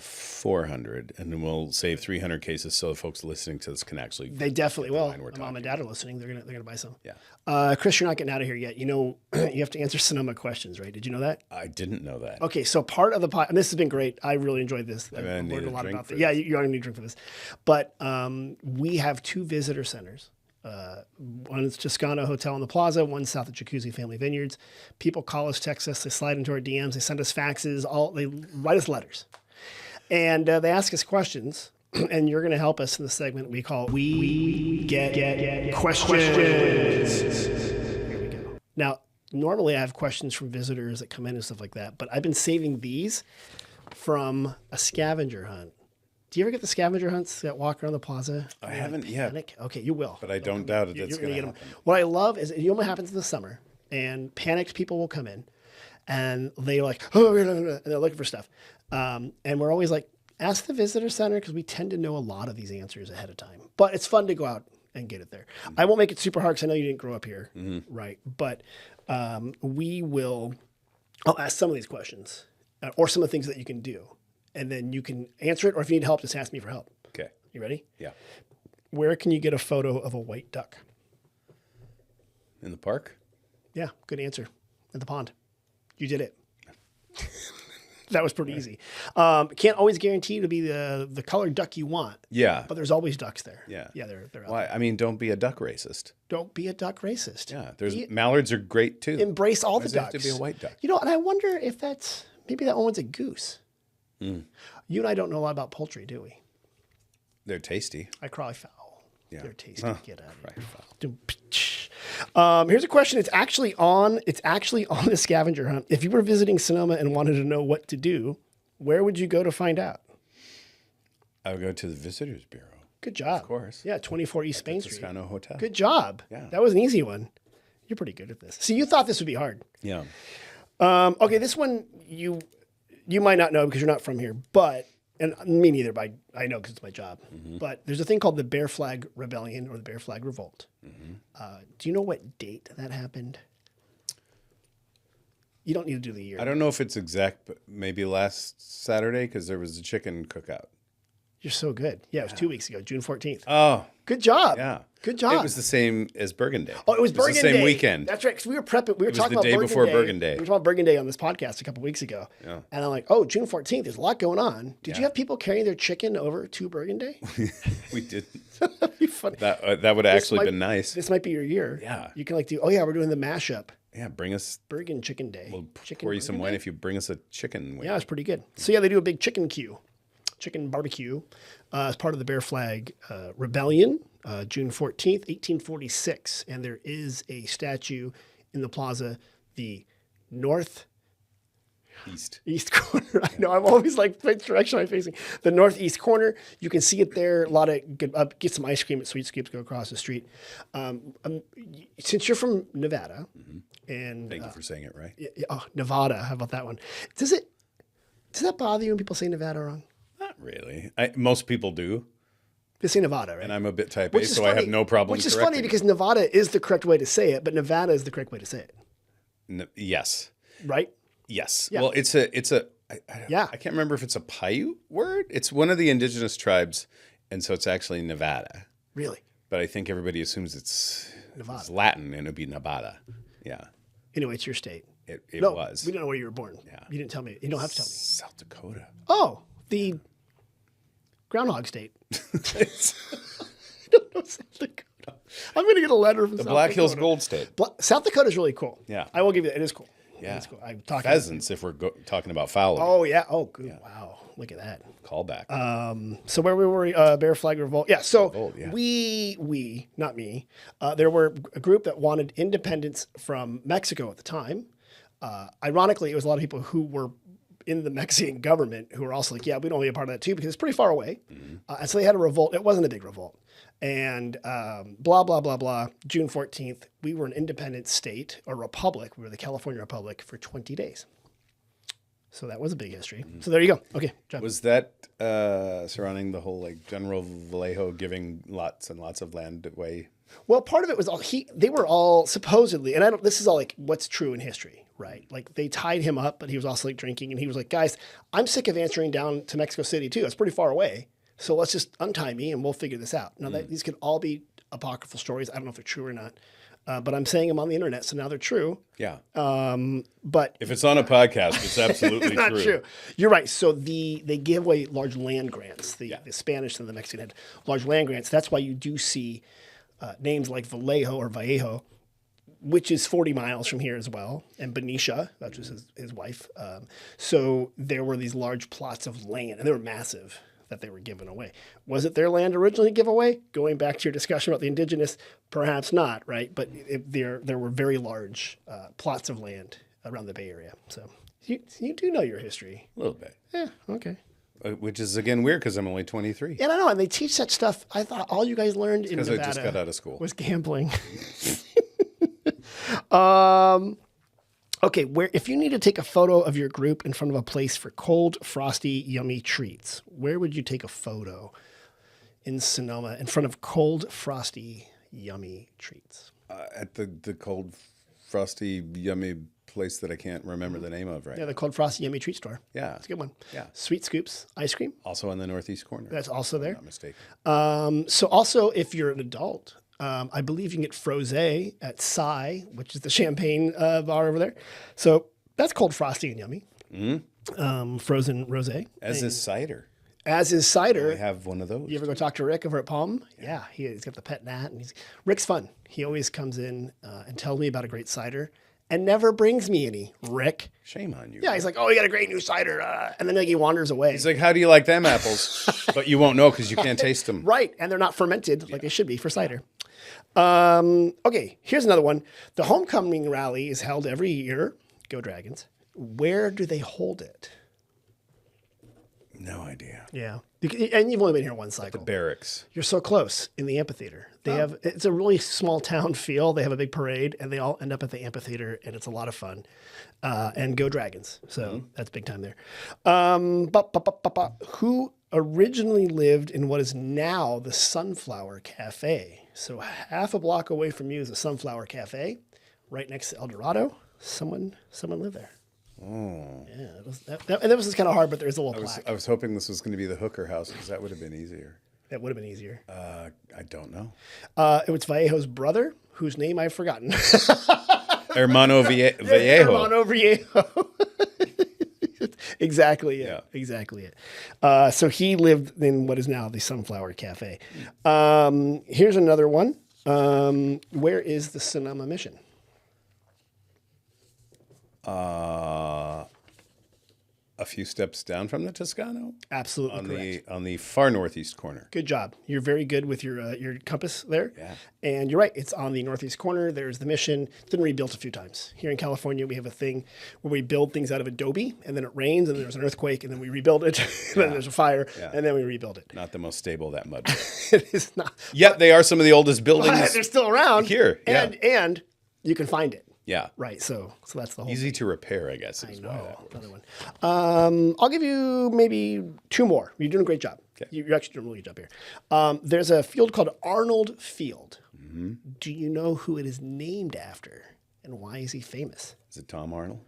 400, and then we'll save 300 cases so the folks listening to this can actually. They definitely will. wine we're My mom talking and dad are listening. They're gonna buy some. Yeah. Chris, you're not getting out of here yet. You know, you have to answer Sonoma questions, right? Did you know that? I didn't know that. Okay, so part of the pod, and this has been great. I really enjoyed this. I've gonna need learned a a lot drink about for this. Yeah, this. you're going to need a drink for this. But we have 2 visitor centers. One is Toscana Hotel in the Plaza, one south of Jacuzzi Family Vineyards. People call us, text us, they slide into our DMs, they send us faxes, they write us letters. And they ask us questions, and you're going to help us in the segment we call We Get Questions. Here we go. Now, normally I have questions from visitors that come in and stuff like that, but I've been saving these from a scavenger hunt. Do you ever get the scavenger hunts that walk around the plaza? I haven't yet. Okay, you will. But I don't doubt it. That's going to get happen. them. What I love is it only happens in the summer, and panicked people will come in, and they're like, oh, and they're looking for stuff. And we're always like, ask the visitor center because we tend to know a lot of these answers ahead of time. But it's fun to go out and get it there. I won't make it super hard because I know you didn't grow up here, right? But we will. I'll ask some of these questions or some of the things that you can do. And then you can answer it, or if you need help, just ask me for help. Okay. You ready? Yeah. Where can you get a photo of a white duck? In the park? Yeah, good answer. At the pond. You did it. That was pretty easy. Can't always guarantee to be the colored duck you want. Yeah. But there's always ducks there. Yeah. Yeah, they're out Why? there. I mean, don't be a duck racist. Don't be a duck racist. Yeah. Mallards are great too. Embrace all Why the does it have ducks. to be a white duck? You know, and I wonder if maybe that one's a goose. You and I don't know a lot about poultry, do we? They're tasty. I cry foul. Yeah. They're tasty. Get out of here. Right. Here's a question. It's actually on the scavenger hunt. If you were visiting Sonoma and wanted to know what to do, where would you go to find out? I would go to the Visitors Bureau. Good job. Of course. Yeah, 24 East Spain Street. Toscana Hotel. Good job. Yeah. That was an easy one. You're pretty good at this. See, you thought this would be hard. Yeah. Okay, this one you might not know because you're not from here, and me neither, but I know because it's my job. But there's a thing called the Bear Flag Rebellion or the Bear Flag Revolt. Do you know what date that happened? You don't need to do the year. I don't know if it's exact, but maybe last Saturday because there was a chicken cookout. You're so good. Yeah, it was 2 weeks ago, June 14th. Oh, Good job. yeah. Good job. It was the same as Burgundy. Oh, it was Burgundy. the same weekend. That's right. Because we were prepping. We were was talking the about day Burgundy. before Burgundy. We were talking about Burgundy on this podcast a couple weeks ago. Yeah. And I'm like, oh, June 14th. There's a lot going on. Did you have people carrying their chicken over to Burgundy? We did. That'd be funny. That would have actually been nice. This might be your year. Yeah. You can do. Oh yeah, we're doing the mashup. Yeah, bring us. Bergen Chicken Day. We'll Chicken pour you some Burgundy? wine if you bring us a chicken wing. Yeah, it's pretty good. So yeah, they do a big chicken barbecue, as part of the Bear Flag Rebellion, June 14th, 1846. And there is a statue in the plaza, the northeast corner. I know, I'm always like, which direction am I facing? The northeast corner. You can see it there. A lot of good, get some ice cream at Sweet Scoops, go across the street. Since you're from Nevada, and Thank you for saying it right. Nevada, how about that one? Does that bother you when people say Nevada wrong? Not really. Most people do, They say Nevada, right? and I'm a bit type A, Which is so I have funny- no problem. Which is correcting funny because Nevada is the correct way to say it, but Nevada is the correct way to say it, yes, right? yes. Yeah. Well, it's a. Yeah. I can't remember if it's a Paiute word. It's one of the indigenous tribes, and so it's actually Nevada. Really? But I think everybody assumes it's Nevada. Latin, and it'd be Nevada. Yeah. Anyway, it's your state. It No, was. we don't know where you were born. Yeah. You didn't tell me. You don't have to tell me. South Dakota. Oh, the groundhog state. I don't know South Dakota. I'm going to get a letter from The South Black Dakota. Hills Gold State. South Dakota is really cool. Yeah. I will give you that. It is cool. Yeah. It's cool. I'm talking. Pheasants, if we're talking about fowling. Oh, yeah. Oh, good. Wow. Look at that. Callback. So where we were, Bear Flag Revolt. Yeah. So Revolt, yeah. we, not me, there were a group that wanted independence from Mexico at the time. Ironically, it was a lot of people who were in the Mexican government who were also like, yeah, we don't want to be a part of that too because it's pretty far away. And so they had a revolt. It wasn't a big revolt. And blah, blah, blah, blah. June 14th, we were an independent state, or republic. We were the California Republic for 20 days. So that was a big history. So there you go. Okay, John. Was that surrounding the whole like General Vallejo giving lots and lots of land away? Well, part of it was they were all supposedly, and this is all like what's true in history, right? Like they tied him up, but he was also like drinking, and he was like, guys, I'm sick of answering down to Mexico City too. It's pretty far away. So let's just untie me and we'll figure this out. Now these could all be apocryphal stories. I don't know if they're true or not, but I'm saying them on the internet, so now they're true. Yeah. But If it's on a podcast, it's absolutely it's not true. You're right. So they give away large land grants. The Spanish and the Mexican had large land grants. That's why you do see names like Vallejo, which is 40 miles from here as well, and Benicia, that was his wife. So there were these large plots of land, and they were massive, that they were given away. Was it their land originally given away? Going back to your discussion about the indigenous, perhaps not, right? But there were very large plots of land around the Bay Area. So you do know your history. A little bit. Yeah, okay. Which is, again, weird because I'm only 23. And I know, and they teach that stuff. I thought all you guys learned in Nevada I just got out of school. was gambling. Okay, if you need to take a photo of your group in front of a place for cold, frosty, yummy treats, where would you take a photo in Sonoma in front of cold, frosty, yummy treats? At the cold, frosty, yummy place that I can't remember the name of right Yeah, now. the cold, frosty, yummy treat store. Yeah. That's a good one. Yeah. Sweet Scoops ice cream. Also in the northeast corner. That's also there. Not mistaken. So also, if you're an adult, I believe you can get frosé at Psy, which is the champagne bar over there. So that's cold, frosty, and yummy. Frozen rosé. As is cider. As is cider. I have one of those. You ever go talk to Rick over at Palm? Yeah, he's got the pet gnat, and Rick's fun. He always comes in and tells me about a great cider, and never brings me any. Rick. Shame on you. Yeah, he's like, oh, you got a great new cider, and then like he wanders away. He's like, how do you like them apples? But you won't know because you can't taste them. Right, and they're not fermented like they should be for cider. Okay, here's another one. The homecoming rally is held every year. Go Dragons. Where do they hold it? No idea. Yeah, and you've only been here one cycle. Barracks. You're so close in the amphitheater. It's a really small town feel. They have a big parade, and they all end up at the amphitheater, and it's a lot of fun. And go Dragons. So that's big time there. Who originally lived in what is now the Sunflower Cafe? So half a block away from you is the Sunflower Cafe, right next to El Dorado. Someone lived there. Oh. Yeah, that was kind of hard, but there's a little plaque. I was hoping this was going to be the hooker house because that would have been easier. That would have been easier. I don't know. It was Vallejo's brother, whose name I've forgotten. Hermano Vallejo. Hermano Vallejo. Exactly it. Yeah. Exactly it. So he lived in what is now the Sunflower Cafe. Here's another one. Where is the Sonoma Mission? A few steps down from the Toscano. Absolutely correct. On the far northeast corner. Good job. You're very good with your compass there. Yeah. And you're right. It's on the northeast corner. There's the Mission. It's been rebuilt a few times. Here in California, we have a thing where we build things out of adobe, and then it rains, and there's an earthquake, and then we rebuild it, and then there's a fire, and then we rebuild it. Not the most stable, that mud. It is not. Yet they are some of the oldest buildings. But they're still around. Here, yeah. And you can find it. Yeah. Right. So that's the whole Easy to repair, I guess. I know. Another one. I'll give you maybe two more. You're doing a great job. Okay. You're actually doing a really good job here. There's a field called Arnold Field. Mm-hmm. Do you know who it is named after, and why is he famous? Is it Tom Arnold?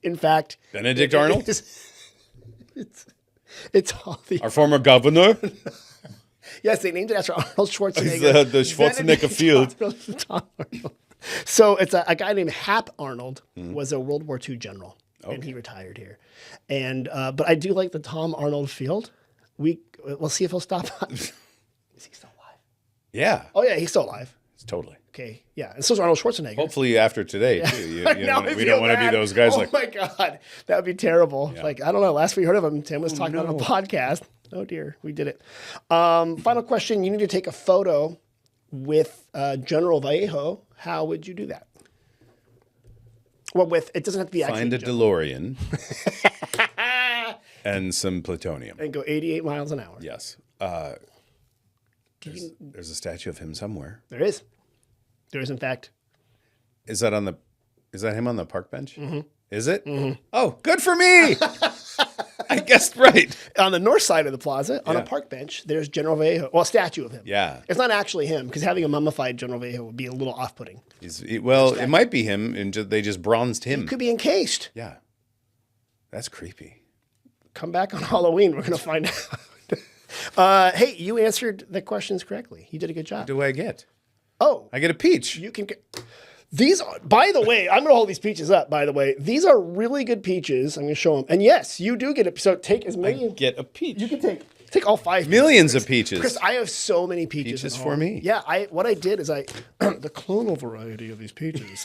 In fact, Benedict Arnold? It's all the... Our former governor? Yes, they named it after Arnold Schwarzenegger. The Schwarzenegger Field. Tom Arnold. So it's a guy named Hap Arnold was a World War II general, and he retired here. And but I do like the Tom Arnold field. We'll see if he'll stop. Is he still alive? Yeah. Oh yeah, he's still alive. It's totally. Okay, yeah, and so is Arnold Schwarzenegger. Hopefully after today too. You Now know, I we feel don't want to be bad. those guys Oh like. my god, that would be terrible. Like I don't know. Last we heard of him, Tim was talking about a podcast. Oh dear, we did it. Final question: you need to take a photo with General Vallejo. How would you do that? Well, it doesn't have to be actually Find a DeLorean and some plutonium. and go 88 miles an hour. Yes. There's a statue of him somewhere. There is. There is, in fact. Is that him on the park bench? Mm-hmm. Is it? Mm-hmm. Oh, good for me. I guessed right. On the north side of the plaza, on a park bench, there's General Vallejo. Well, a statue of him. Yeah. It's not actually him, because having a mummified General Vallejo would be a little off-putting. It might be him, and they just bronzed him. He could be encased. Yeah. That's creepy. Come back on Halloween. We're going to find out. Hey, you answered the questions correctly. You did a good job. What do I get? Oh, I get a peach. you can get... These are, by the way, I'm going to hold these peaches up, by the way. These are really good peaches. I'm going to show them. And yes, you do get it. So take as many. Get a peach. You can take all 5. Millions of peaches. Because I have so many peaches. Peaches at for home. me. Yeah, what I did is the clonal variety of these peaches.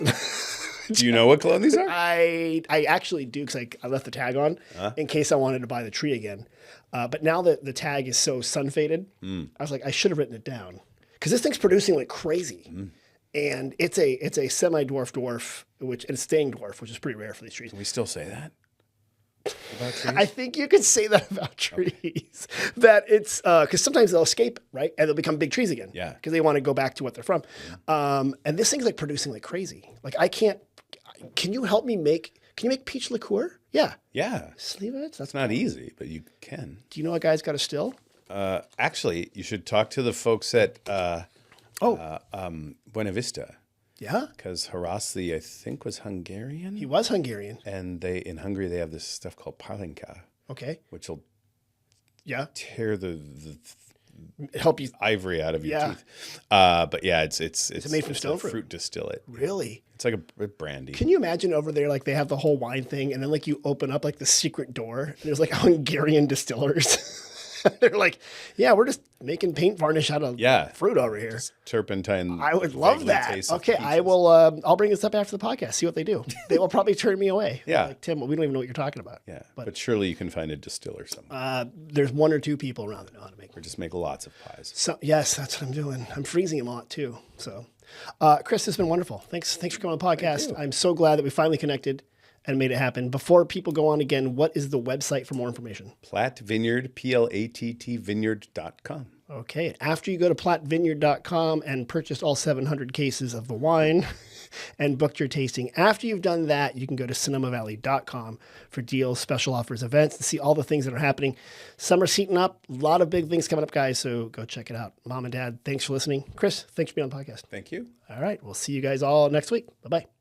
Do you know what clone these are? I actually do because I left the tag on in case I wanted to buy the tree again. But now that the tag is so sun faded, I was like, I should have written it down because this thing's producing like crazy. And it's a semi-dwarf, and it's staying dwarf, which is pretty rare for these trees. Can we still say that about trees? I think you could say that about trees. That it's because sometimes they'll escape, right, and they'll become big trees again. Yeah. Because they want to go back to what they're from. And this thing's like producing like crazy. Like I can't. Can you help me make? Can you make peach liqueur? Yeah. Yeah. Sleeve it. That's not easy, but you can. Do you know a guy's got a still? Actually, you should talk to the folks at Buena Vista. Yeah. Because Harasli, I think, was Hungarian. He was Hungarian. And in Hungary, they have this stuff called palinka, Okay. which will Yeah. tear the Help you. ivory out of your Yeah. teeth. But yeah, it's made from stone a fruit? fruit distillate. Really? It's like a brandy. Can you imagine over there, like they have the whole wine thing, and then like you open up like the secret door, and there's like Hungarian distillers. They're like, yeah, we're just making paint varnish out of fruit over here. Turpentine. I would love vaguely that. tastes of Okay, I peaches. will. I'll bring this up after the podcast. See what they do. They will probably turn me away. Yeah. Like Tim, we don't even know what you're talking about. Yeah, but surely you can find a distiller somewhere. There's 1 or 2 people around that know how to make. Or just make lots of pies. So yes, that's what I'm doing. I'm freezing them a lot too. So, Chris, this has been wonderful. Thanks for coming on the podcast. I'm so glad that we finally connected and made it happen. Before people go on again, what is the website for more information? Platt Vineyard, Platt Vineyard.com. Okay. After you go to plattvineyard.com and purchased all 700 cases of the wine and booked your tasting, after you've done that, you can go to sonomavalley.com for deals, special offers, events, and see all the things that are happening. Summer's heating up. A lot of big things coming up, guys, so go check it out. Mom and Dad, thanks for listening. Chris, thanks for being on the podcast. Thank you. All right. We'll see you guys all next week. Bye-bye.